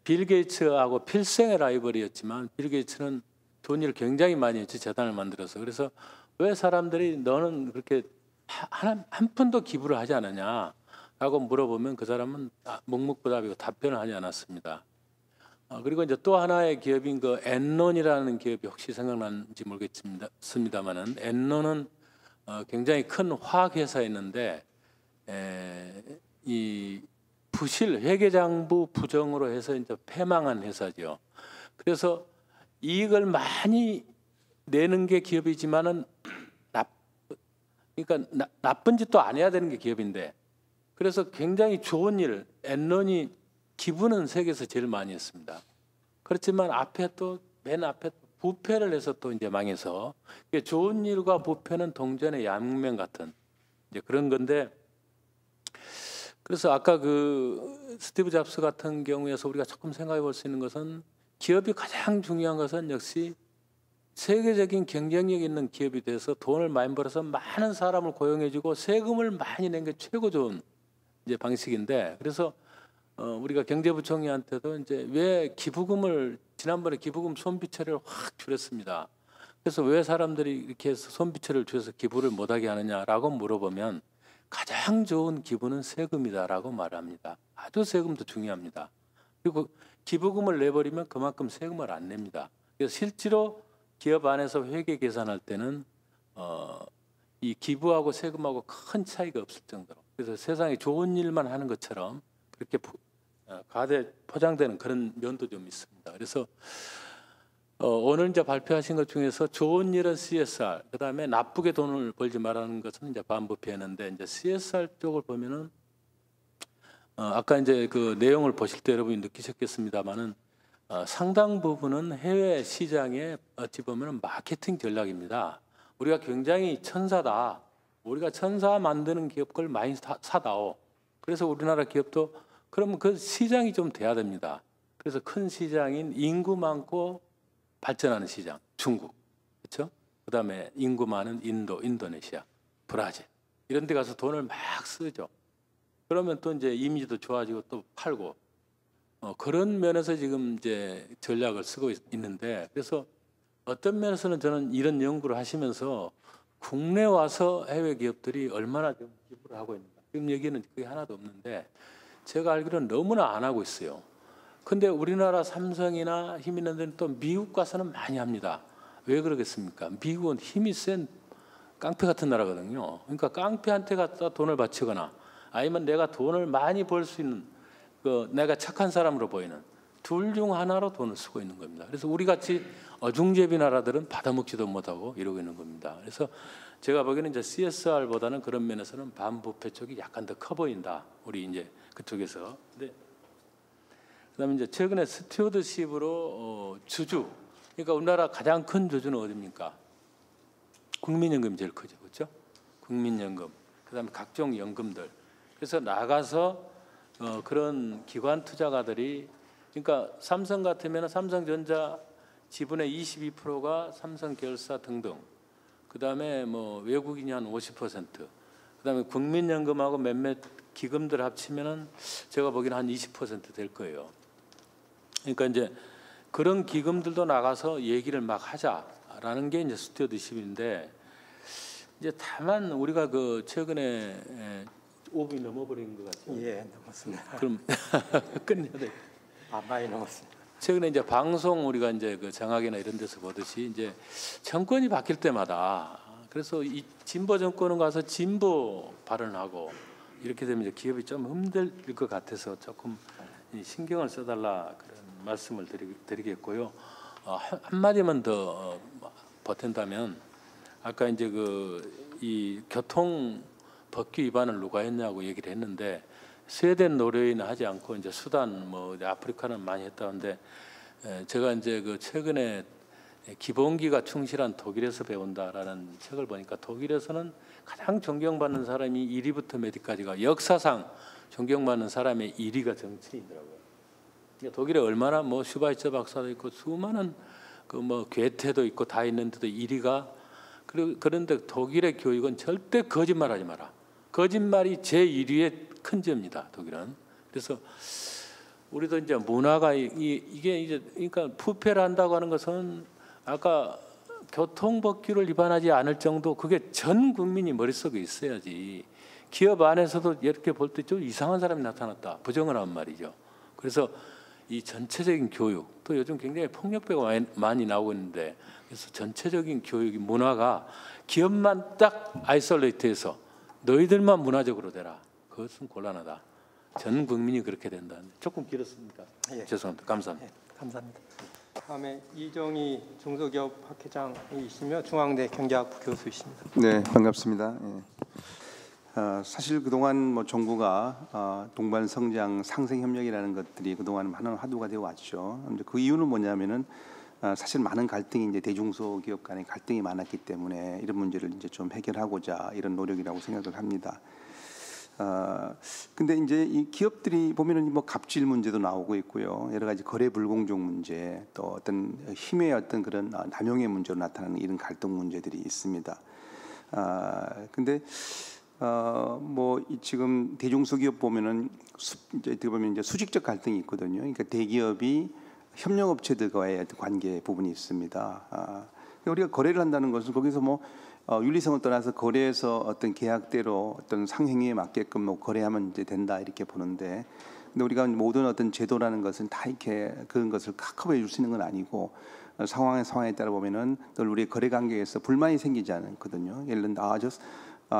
빌 게이츠하고 필생의 라이벌이었지만 빌 게이츠는 좋은 일을 굉장히 많이 했지 재단을 만들어서. 그래서 왜 사람들이 너는 그렇게 한 푼도 기부를 하지 않느냐? 라고 물어보면 그 사람은 묵묵부답이고 답변을 하지 않았습니다. 그리고 이제 또 하나의 기업인 그 엔론이라는 기업이 혹시 생각나는지 모르겠습니다만은 엔론은 굉장히 큰 화학 회사였는데 이 부실 회계장부 부정으로 해서 이제 패망한 회사죠. 그래서 이익을 많이 내는 게 기업이지만은 그러니까 나쁜 짓도 안 해야 되는 게 기업인데. 그래서 굉장히 좋은 일, 엔론이 기부는 세계에서 제일 많이 했습니다. 그렇지만 앞에 또 맨 앞에 부패를 해서 또 이제 망해서 좋은 일과 부패는 동전의 양면 같은 이제 그런 건데. 그래서 아까 그 스티브 잡스 같은 경우에서 우리가 조금 생각해 볼 수 있는 것은 기업이 가장 중요한 것은 역시 세계적인 경쟁력 있는 기업이 돼서 돈을 많이 벌어서 많은 사람을 고용해주고 세금을 많이 낸 게 최고 좋은 이제 방식인데. 그래서 우리가 경제부총리한테도 이제 왜 기부금을 지난번에 기부금 손비처리를 확 줄였습니다. 그래서 왜 사람들이 이렇게 해서 손비처리를 줄여서 기부를 못하게 하느냐라고 물어보면 가장 좋은 기부는 세금이다라고 말합니다. 아주 세금도 중요합니다. 그리고 기부금을 내버리면 그만큼 세금을 안 냅니다. 그래서 실제로 기업 안에서 회계 계산할 때는 이 기부하고 세금하고 큰 차이가 없을 정도로. 그래서 세상에 좋은 일만 하는 것처럼 그렇게 과대 포장되는 그런 면도 좀 있습니다. 그래서 오늘 이제 발표하신 것 중에서 좋은 일은 CSR, 그다음에 나쁘게 돈을 벌지 말라는 것은 이제 반부패였는데 이제 CSR 쪽을 보면은 아까 이제 그 내용을 보실 때 여러분이 느끼셨겠습니다만은 상당 부분은 해외 시장에 어찌 보면은 마케팅 전략입니다. 우리가 굉장히 천사다. 우리가 천사 만드는 기업 걸 많이 사다오. 그래서 우리나라 기업도 그러면 그 시장이 좀 돼야 됩니다. 그래서 큰 시장인 인구 많고 발전하는 시장, 중국, 그렇죠? 그다음에 인구 많은 인도, 인도네시아, 브라질 이런 데 가서 돈을 막 쓰죠. 그러면 또 이제 이미지도 좋아지고 또 팔고 그런 면에서 지금 이제 전략을 쓰고 있는데. 그래서 어떤 면에서는 저는 이런 연구를 하시면서 국내 와서 해외 기업들이 얼마나 좀 기부를 하고 있는가 지금 얘기는 그게 하나도 없는데 제가 알기로는 너무나 안 하고 있어요. 근데 우리나라 삼성이나 힘 있는 데는 또 미국 가서는 많이 합니다. 왜 그러겠습니까? 미국은 힘이 센 깡패 같은 나라거든요. 그러니까 깡패한테 갖다 돈을 바치거나 아니면 내가 돈을 많이 벌 수 있는 내가 착한 사람으로 보이는 둘 중 하나로 돈을 쓰고 있는 겁니다. 그래서 우리 같이 어중제비 나라들은 받아먹지도 못하고 이러고 있는 겁니다. 그래서 제가 보기에는 이제 CSR보다는 그런 면에서는 반부패 쪽이 약간 더 커 보인다. 우리 이제 그쪽에서. 근데 그다음에 이제 최근에 스튜어드십으로 주주, 그러니까 우리나라 가장 큰 주주는 어디입니까? 국민연금이 제일 크죠, 그렇죠? 국민연금. 그다음에 각종 연금들. 그래서 나가서 그런 기관 투자가들이 그러니까 삼성 같으면 삼성전자 지분의 22%가 삼성 계열사 등등. 그다음에 뭐 외국인이 한 50%. 그다음에 국민연금하고 몇몇 기금들 합치면은 제가 보기에는 한 20% 될 거예요. 그러니까 이제 그런 기금들도 나가서 얘기를 막 하자라는 게 이제 스튜어드십인데 이제 다만 우리가 그 최근에 5분이 넘어버린 것 같아요. 예, 넘었습니다. 그럼 끝내야 돼. 많이 넘었습니다. 최근에 이제 방송 우리가 이제 그 정학이나 이런 데서 보듯이 이제 정권이 바뀔 때마다 그래서 이 진보 정권은 가서 진보 발언하고 이렇게 되면 이제 기업이 좀 힘들 것 같아서 조금 신경을 써달라 그런 말씀을 드리겠고요. 한마디만 더 보탠다면 아까 이제 그 이 교통 법규 위반을 누가 했냐고 얘기를 했는데 스웨덴, 노르웨이는 하지 않고 이제 수단 뭐 아프리카는 많이 했다는데 제가 이제 그 최근에 기본기가 충실한 독일에서 배운다라는 책을 보니까 독일에서는 가장 존경받는 사람이 1위부터 몇 위까지가 역사상 존경받는 사람의 1위가 정치인이더라고요. 그러니까 독일에 얼마나 뭐 슈바이처 박사도 있고 수많은 그 뭐 괴테도 있고 다 있는데도 1위가 그런데 독일의 교육은 절대 거짓말하지 마라. 거짓말이 제 1위의 큰 죄입니다. 독일은. 그래서 우리도 이제 문화가 이게 이제 그러니까 부패를 한다고 하는 것은 아까 교통법규를 위반하지 않을 정도 그게 전 국민이 머릿속에 있어야지. 기업 안에서도 이렇게 볼 때 좀 이상한 사람이 나타났다. 부정을 한 말이죠. 그래서 이 전체적인 교육 또 요즘 굉장히 폭력배가 많이 나오고 있는데 그래서 전체적인 교육 문화가 기업만 딱 아이솔레이트해서 너희들만 문화적으로 되라. 그것은 곤란하다. 전 국민이 그렇게 된다. 조금 길었습니까? 예. 죄송합니다. 감사합니다. 예, 감사합니다. 다음에 이정희 중소기업 학회장이시며 중앙대 경제학부 교수이십니다. 네, 반갑습니다. 예. 사실 그동안 뭐 정부가 동반 성장 상생 협력이라는 것들이 그동안 하는 화두가 되어 왔죠. 그 이유는 뭐냐면은 사실 많은 갈등이 이제 대중소기업 간의 갈등이 많았기 때문에 이런 문제를 이제 좀 해결하고자 이런 노력이라고 생각을 합니다. 근데 이제 이 기업들이 보면은 뭐 갑질 문제도 나오고 있고요. 여러 가지 거래 불공정 문제, 또 어떤 힘의 어떤 그런 남용의 문제로 나타나는 이런 갈등 문제들이 있습니다. 근데 뭐 지금 대중소기업 보면은 이제 어떻게 보면 이제 수직적 갈등이 있거든요. 그러니까 대기업이 협력업체들과의 관계 부분이 있습니다. 우리가 거래를 한다는 것은 거기서 뭐 윤리성을 떠나서 거래에서 어떤 계약대로 어떤 상행위에 맞게끔 뭐 거래하면 이제 된다 이렇게 보는데, 근데 우리가 모든 어떤 제도라는 것은 다 이렇게 그런 것을 커버해 줄 수 있는 건 아니고 상황에 따라 보면은 늘 우리의 거래 관계에서 불만이 생기지 않거든요. 예를 들면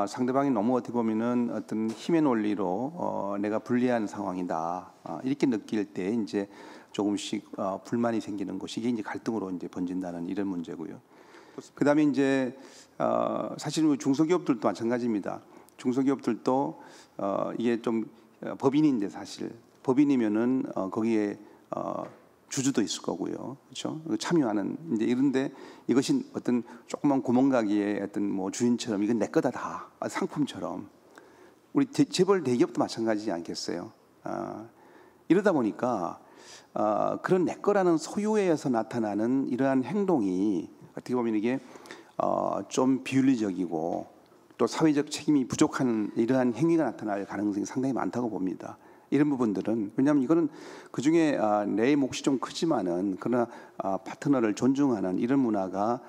상대방이 너무 어떻게 보면은 어떤 힘의 논리로 내가 불리한 상황이다 이렇게 느낄 때 이제 조금씩 불만이 생기는 것이 이게 이제 갈등으로 이제 번진다는 이런 문제고요. 그다음에 이제 사실 중소기업들도 마찬가지입니다. 중소기업들도 이게 좀 법인인데 사실 법인이면은 거기에 주주도 있을 거고요, 그렇죠? 참여하는 이제 이런데 이것이 어떤 조그만 구멍가게의 어떤 뭐 주인처럼 이건 내 거다 다 상품처럼 우리 재벌 대기업도 마찬가지지 않겠어요? 이러다 보니까 그런 내 거라는 소유에서 나타나는 이러한 행동이 어떻게 보면 이게 좀 비윤리적이고 또 사회적 책임이 부족한 이러한 행위가 나타날 가능성이 상당히 많다고 봅니다. 이런 부분들은 왜냐하면 이거는 그 중에 내 몫이 좀 크지만은 그러나 파트너를 존중하는 이런 문화가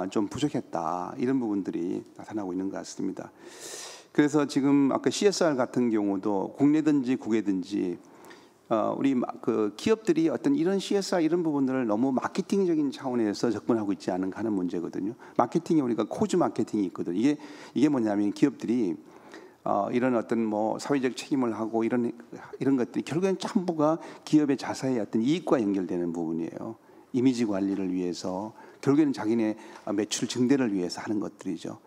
좀 부족했다 이런 부분들이 나타나고 있는 것 같습니다. 그래서 지금 아까 CSR 같은 경우도 국내든지 국외든지 우리 그 기업들이 어떤 이런 CSR 이런 부분들을 너무 마케팅적인 차원에서 접근하고 있지 않은가 하는 문제거든요. 마케팅에 우리가 코즈 마케팅이 있거든요. 이게 뭐냐면 기업들이 이런 어떤 뭐 사회적 책임을 하고 이런 것들이 결국엔 전부가 기업의 자사의 어떤 이익과 연결되는 부분이에요. 이미지 관리를 위해서 결국에는 자기네 매출 증대를 위해서 하는 것들이죠.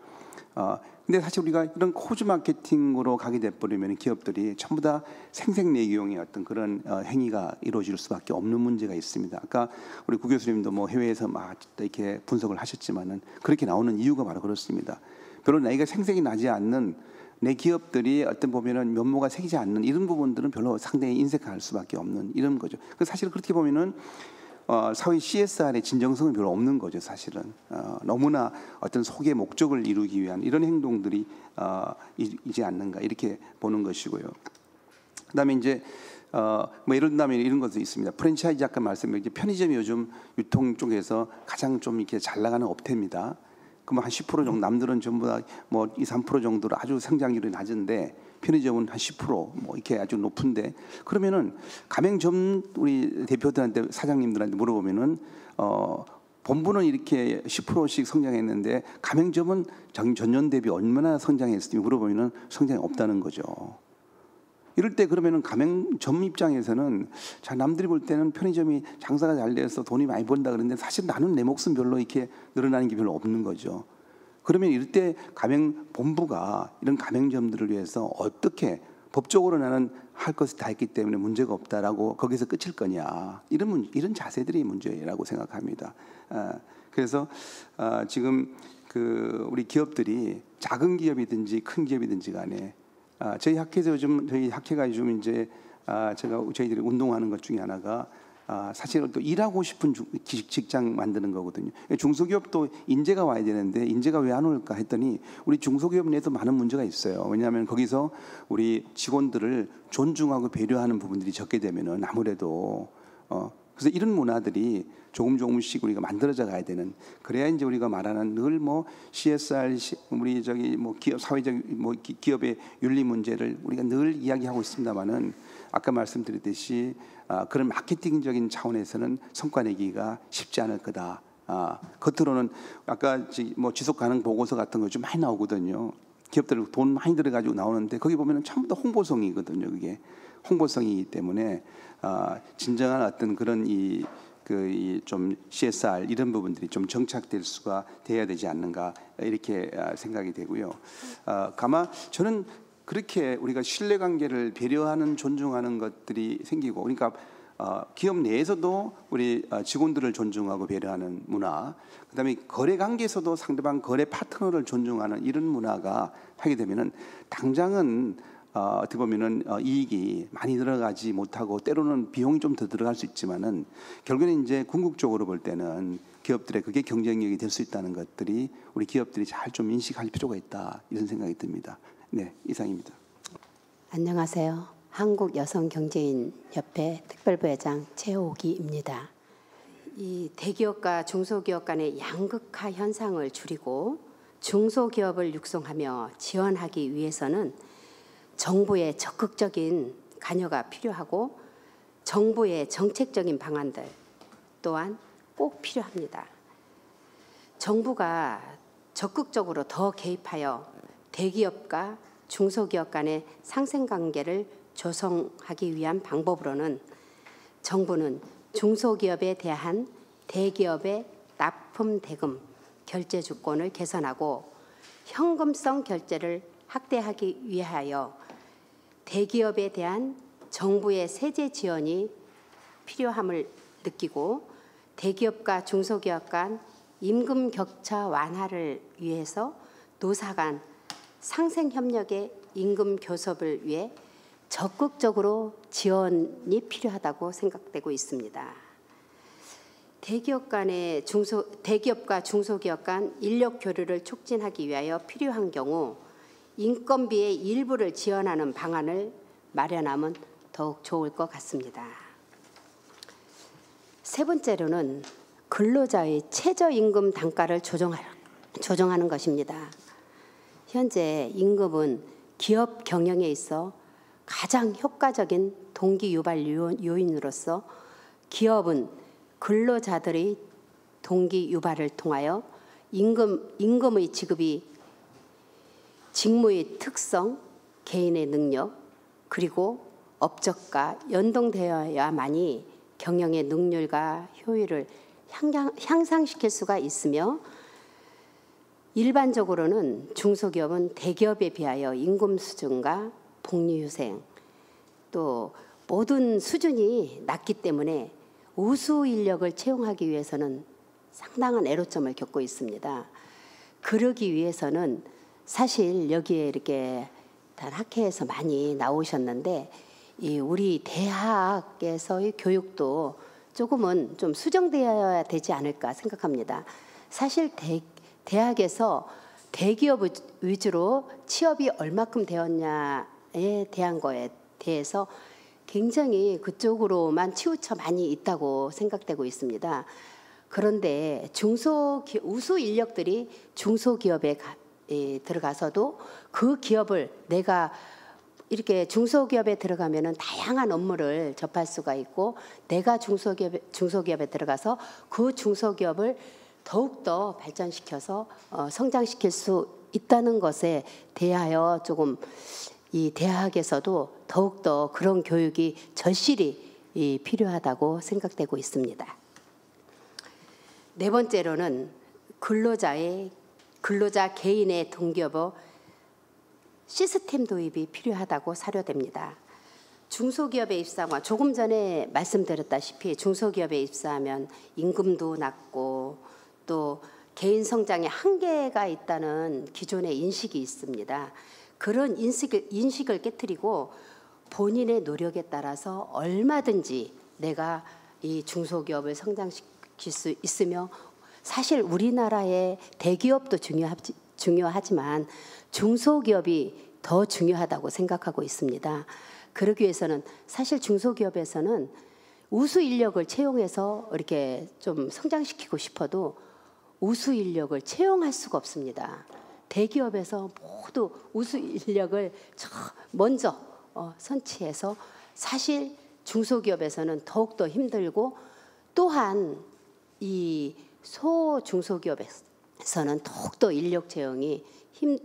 근데 사실 우리가 이런 코즈 마케팅으로 가게 돼버리면 기업들이 전부 다 생색내기용의 어떤 그런 행위가 이루어질 수밖에 없는 문제가 있습니다. 아까 우리 구 교수님도 뭐 해외에서 막 이렇게 분석을 하셨지만은 그렇게 나오는 이유가 바로 그렇습니다. 별로 나이가 생색이 나지 않는 내 기업들이 어떤 보면은 면모가 새기지 않는 이런 부분들은 별로 상당히 인색할 수밖에 없는 이런 거죠. 그 사실 그렇게 보면은 사회 CSR의 진정성은 별로 없는 거죠. 사실은 너무나 어떤 소개 목적을 이루기 위한 이런 행동들이 이지 않는가 이렇게 보는 것이고요. 그다음에 이제 뭐 예를 들면 이런 것도 있습니다. 프랜차이즈 아까 말씀드린 편의점이 요즘 유통 쪽에서 가장 좀 이렇게 잘 나가는 업태입니다. 그럼 한 10% 정도 남들은 전부 다 뭐 2~3% 정도로 아주 성장률이 낮은데 편의점은 한 10% 이렇게 아주 높은데 그러면은 가맹점 우리 대표들한테 사장님들한테 물어보면은 본부는 이렇게 10%씩 성장했는데 가맹점은 전년 대비 얼마나 성장했을지 물어보면은 성장이 없다는 거죠. 이럴 때 그러면은 가맹점 입장에서는 자 남들이 볼 때는 편의점이 장사가 잘 돼서 돈이 많이 번다 그러는데 사실 나는 내 몫은 별로 이렇게 늘어나는 게 별로 없는 거죠. 그러면 이럴 때 가맹 본부가 이런 가맹점들을 위해서 어떻게 법적으로 나는 할 것을 다 했기 때문에 문제가 없다라고 거기서 끝일 거냐 이런 자세들이 문제라고 생각합니다. 그래서 지금 그 우리 기업들이 작은 기업이든지 큰 기업이든지 간에 저희 학회에서 저희 학회가 요즘 이제 저희들이 운동하는 것 중에 하나가 사실 또 일하고 싶은 직장 만드는 거거든요. 중소기업도 인재가 와야 되는데 인재가 왜 안 올까 했더니 우리 중소기업 내에도 많은 문제가 있어요. 왜냐하면 거기서 우리 직원들을 존중하고 배려하는 부분들이 적게 되면은 아무래도 그래서 이런 문화들이 조금씩 우리가 만들어져 가야 되는 그래야 이제 우리가 말하는 늘 뭐 CSR 우리 저기 뭐 기업 사회적 뭐 기업의 윤리 문제를 우리가 늘 이야기하고 있습니다만은 아까 말씀드렸듯이 그런 마케팅적인 차원에서는 성과 내기가 쉽지 않을 거다. 겉으로는 아까 뭐 지속 가능 보고서 같은 거 좀 많이 나오거든요. 기업들 돈 많이 들어가지고 나오는데 거기 보면은 전부 다 홍보성이거든요. 그게 홍보성이기 때문에 진정한 어떤 그런 좀 CSR 이런 부분들이 좀 정착될 수가 돼야 되지 않는가 이렇게 생각이 되고요. 아마 저는 그렇게 우리가 신뢰관계를 배려하는 존중하는 것들이 생기고 그러니까 기업 내에서도 우리 직원들을 존중하고 배려하는 문화 그다음에 거래 관계에서도 상대방 거래 파트너를 존중하는 이런 문화가 하게 되면은 당장은 어떻게 보면은 이익이 많이 들어가지 못하고 때로는 비용이 좀 더 들어갈 수 있지만은 결국에는 이제 궁극적으로 볼 때는 기업들의 그게 경쟁력이 될 수 있다는 것들이 우리 기업들이 잘 좀 인식할 필요가 있다 이런 생각이 듭니다. 네, 이상입니다. 안녕하세요. 한국여성경제인협회 특별부회장 최호기입니다. 이 대기업과 중소기업 간의 양극화 현상을 줄이고 중소기업을 육성하며 지원하기 위해서는 정부의 적극적인 관여가 필요하고 정부의 정책적인 방안들 또한 꼭 필요합니다. 정부가 적극적으로 더 개입하여 대기업과 중소기업 간의 상생관계를 조성하기 위한 방법으로는 정부는 중소기업에 대한 대기업의 납품 대금 결제 주권을 개선하고 현금성 결제를 확대하기 위하여 대기업에 대한 정부의 세제 지원이 필요함을 느끼고 대기업과 중소기업 간 임금 격차 완화를 위해서 노사 간 상생협력의 임금 교섭을 위해 적극적으로 지원이 필요하다고 생각되고 있습니다. 대기업과 중소기업 간 인력 교류를 촉진하기 위하여 필요한 경우 인건비의 일부를 지원하는 방안을 마련하면 더욱 좋을 것 같습니다. 세 번째로는 근로자의 최저임금 단가를 조정하는 것입니다. 현재 임금은 기업 경영에 있어 가장 효과적인 동기 유발 요인으로서 기업은 근로자들의 동기 유발을 통하여 임금의 지급이 직무의 특성, 개인의 능력, 그리고 업적과 연동되어야만이 경영의 능률과 효율을 향상시킬 수가 있으며 일반적으로는 중소기업은 대기업에 비하여 임금 수준과 복리후생 또 모든 수준이 낮기 때문에 우수 인력을 채용하기 위해서는 상당한 애로점을 겪고 있습니다. 그러기 위해서는 사실 여기에 이렇게 비슷한 학회에서 많이 나오셨는데 이 우리 대학에서의 교육도 조금은 좀 수정되어야 되지 않을까 생각합니다. 사실 대학에서 대기업 위주로 취업이 얼마큼 되었냐에 대한 거에 대해서 굉장히 그쪽으로만 치우쳐 많이 있다고 생각되고 있습니다. 그런데 우수 인력들이 중소기업에 들어가서도 그 기업을 내가 이렇게 중소기업에 들어가면은 다양한 업무를 접할 수가 있고 내가 중소기업에 들어가서 그 중소기업을 더욱더 발전시켜서 성장시킬 수 있다는 것에 대하여 조금 이 대학에서도 더욱더 그런 교육이 절실히 필요하다고 생각되고 있습니다. 네 번째로는 근로자 개인의 동기부여 시스템 도입이 필요하다고 사료됩니다. 중소기업에 입사하면 조금 전에 말씀드렸다시피 중소기업에 입사하면 임금도 낮고 또 개인 성장에 한계가 있다는 기존의 인식이 있습니다. 그런 인식을 깨트리고 본인의 노력에 따라서 얼마든지 내가 이 중소기업을 성장시킬 수 있으며 사실 우리나라의 대기업도 중요하지만 중소기업이 더 중요하다고 생각하고 있습니다. 그러기 위해서는 사실 중소기업에서는 우수 인력을 채용해서 이렇게 좀 성장시키고 싶어도 우수 인력을 채용할 수가 없습니다. 대기업에서 모두 우수 인력을 먼저 선취해서 사실 중소기업에서는 더욱더 힘들고 또한 이 소중소기업에서는 더욱더 인력 채용이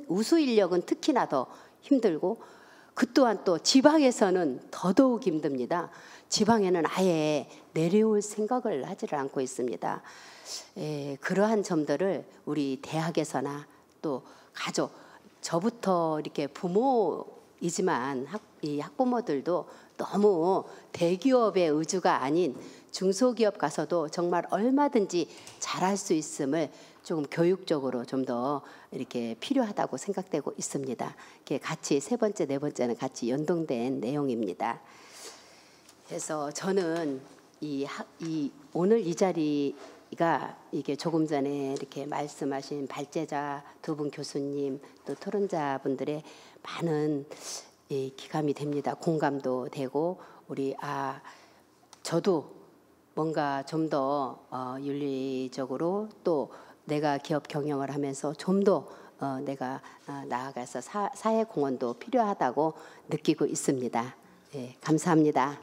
우수 인력은 특히나 더 힘들고 그 또한 또 지방에서는 더더욱 힘듭니다. 지방에는 아예 내려올 생각을 하지를 않고 있습니다. 그러한 점들을 우리 대학에서나 또 가족, 저부터 이렇게 부모이지만 이 학부모들도 너무 대기업의 의주가 아닌 중소기업 가서도 정말 얼마든지 잘할 수 있음을 조금 교육적으로 좀 더 이렇게 필요하다고 생각되고 있습니다. 이렇게 같이 세 번째, 네 번째는 같이 연동된 내용입니다. 그래서 저는 오늘 이 자리가 이게 조금 전에 이렇게 말씀하신 발제자 두 분 교수님 또 토론자분들의 많은 기감이 됩니다. 공감도 되고 저도 뭔가 좀 더 윤리적으로 또 내가 기업 경영을 하면서 좀 더 내가 나아가서 사회 공헌도 필요하다고 느끼고 있습니다. 감사합니다.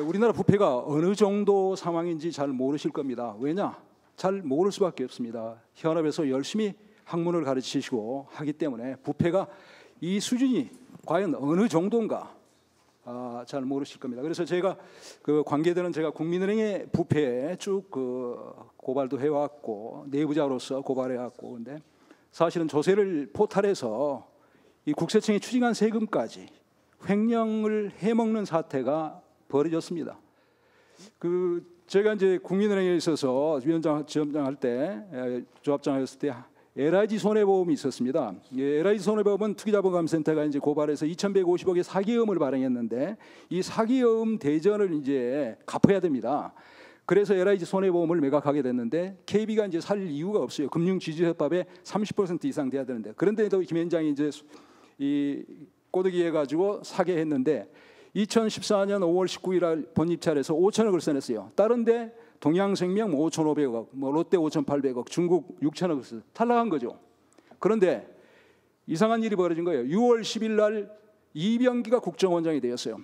우리나라 부패가 어느 정도 상황인지 잘 모르실 겁니다. 왜냐? 잘 모를 수밖에 없습니다. 현업에서 열심히 학문을 가르치시고 하기 때문에 부패가 이 수준이 과연 어느 정도인가 잘 모르실 겁니다. 그래서 제가 그 관계되는 제가 국민은행의 부패에 쭉 고발도 해왔고 내부자로서 고발해왔고 근데 사실은 조세를 포탈해서 이 국세청이 추징한 세금까지 횡령을 해먹는 사태가 벌어졌습니다. 제가 이제 국민은행에 있어서 지점장할 때 조합장했을 때 LIG 손해보험이 있었습니다. LIG 손해보험은 투기자본감센터가 이제 고발해서 2,150억의 사기의음을 발행했는데 이 사기의음 대전을 이제 갚아야 됩니다. 그래서 LIG 손해보험을 매각하게 됐는데 KB가 이제 살 이유가 없어요. 금융지주협법에 30% 이상 돼야 되는데 그런데도 김 위원장이 이제 이 꼬드기 해가지고 사게 했는데 2014년 5월 19일 날 본입찰에서 5천억을 써냈어요. 다른데 동양생명 5,500억, 롯데 5,800억, 중국 6천억을 탈락한 거죠. 그런데 이상한 일이 벌어진 거예요. 6월 10일 날 이병기가 국정원장이 되었어요.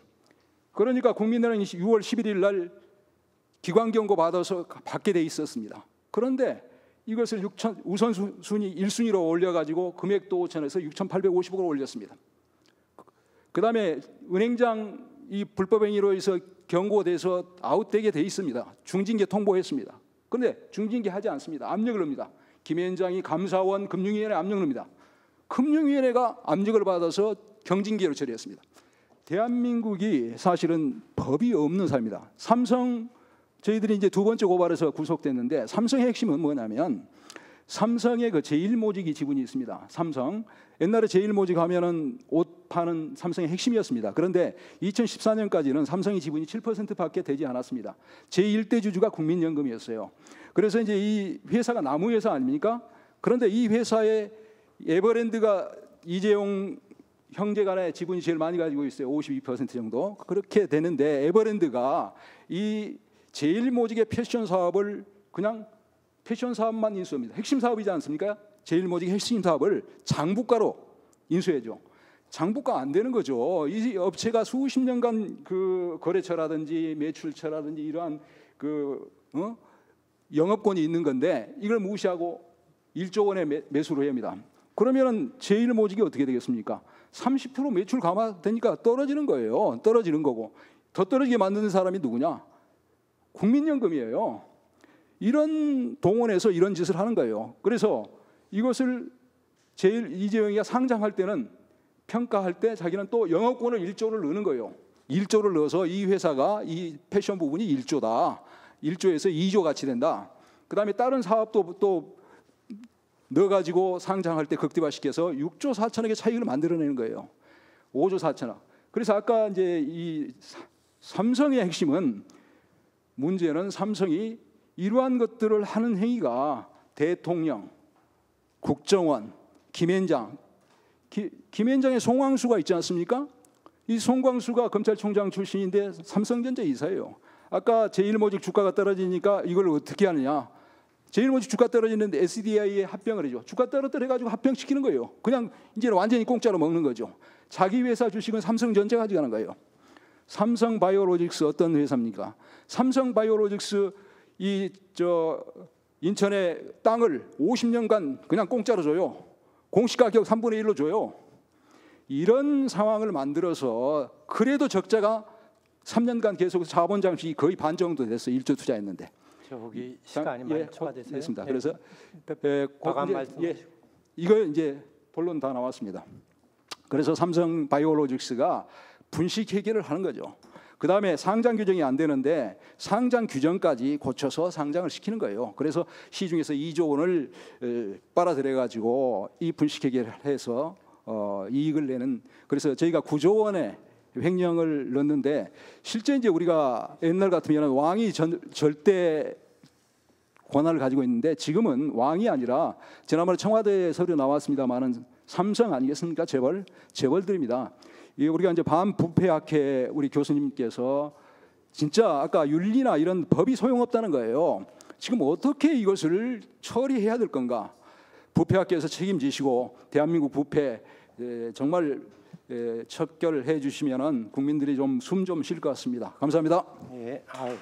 그러니까 국민은행이 6월 11일 날 기관 경고 받아서 받게 돼 있었습니다. 그런데 이것을 우선순위 1순위로 올려가지고 금액도 5천에서 6,850억을 올렸습니다. 그 다음에 은행장 이 불법 행위로 해서 경고돼서 아웃되게 돼 있습니다. 중징계 통보했습니다. 그런데 중징계 하지 않습니다. 압력을 합니다. 김 위원장이 감사원 금융위원회 압력을 합니다. 금융위원회가 압력을 받아서 경징계로 처리했습니다. 대한민국이 사실은 법이 없는 사회입니다. 삼성 저희들이 이제 두 번째 고발에서 구속됐는데 삼성의 핵심은 뭐냐면 삼성의 그 제1모직이 지분이 있습니다. 삼성. 옛날에 제1모직 하면은 옷 파는 삼성의 핵심이었습니다. 그런데 2014년까지는 삼성의 지분이 7%밖에 되지 않았습니다. 제1대 주주가 국민연금이었어요. 그래서 이제 이 회사가 나무 회사 아닙니까? 그런데 이 회사의 에버랜드가 이재용 형제 간의 지분이 제일 많이 가지고 있어요. 52% 정도. 그렇게 되는데 에버랜드가 이 제1모직의 패션 사업을 그냥 패션 사업만 인수합니다. 핵심 사업이지 않습니까? 제1모직의 핵심 사업을 장부가로 인수해줘. 장부가 안 되는 거죠. 이 업체가 수십 년간 그 거래처라든지 매출처라든지 이러한 그 영업권이 있는 건데 이걸 무시하고 1조 원의 매수를 합니다. 그러면은 제1모직이 어떻게 되겠습니까? 30% 매출 감화되니까 떨어지는 거예요. 떨어지는 거고 더 떨어지게 만드는 사람이 누구냐? 국민연금이에요. 이런 동원해서 이런 짓을 하는 거예요. 그래서 이것을 이재용이가 상장할 때는 평가할 때 자기는 또 영업권을 1조를 넣는 거예요. 1조를 넣어서 이 회사가 이 패션 부분이 1조다. 1조에서 2조 가치 된다. 그다음에 다른 사업도 또 넣어가지고 상장할 때 극대화시켜서 6조 4천억의 차익을 만들어내는 거예요. 5조 4천억. 그래서 아까 이제 이 삼성의 핵심은 문제는 삼성이 이러한 것들을 하는 행위가 대통령, 국정원, 김앤장, 김앤장의 송광수가 있지 않습니까? 이 송광수가 검찰총장 출신인데 삼성전자 이사예요. 아까 제1모직 주가가 떨어지니까 이걸 어떻게 하느냐? 제1모직 주가 떨어지는데 SDI에 합병을 해줘. 주가 떨어뜨려가지고 합병시키는 거예요. 그냥 이제는 완전히 공짜로 먹는 거죠. 자기 회사 주식은 삼성전자가 가져가는 거예요. 삼성바이오로직스 어떤 회사입니까? 삼성바이오로직스 인천의 땅을 50년간 그냥 공짜로 줘요. 공시가격 3분의 1로 줘요. 이런 상황을 만들어서 그래도 적자가 3년간 계속 자본 장식이 거의 반 정도 됐어요. 1조 투자했는데. 저기 시간이 많이 초과돼서요. 됐습니다. 네. 그래서 과감 말씀. 이거 이제 본론 다 나왔습니다. 그래서 삼성바이오로직스가 분식 회계를 하는 거죠. 그 다음에 상장 규정이 안 되는데 상장 규정까지 고쳐서 상장을 시키는 거예요. 그래서 시중에서 2조 원을 빨아들여 가지고 이 분식 회계를 해서 이익을 내는. 그래서 저희가 9조 원의 횡령을 넣는데 실제 이제 우리가 옛날 같으면 왕이 절대 권한을 가지고 있는데 지금은 왕이 아니라 지난번에 청와대 서류 나왔습니다만은 삼성 아니겠습니까? 재벌들입니다. 우리가 이제 반부패학회 우리 교수님께서 진짜 아까 윤리나 이런 법이 소용없다는 거예요. 지금 어떻게 이것을 처리해야 될 건가? 부패학회에서 책임지시고 대한민국 부패 정말 척결해 주시면은 국민들이 좀 숨 좀 쉴 것 같습니다. 감사합니다. 예. 아유.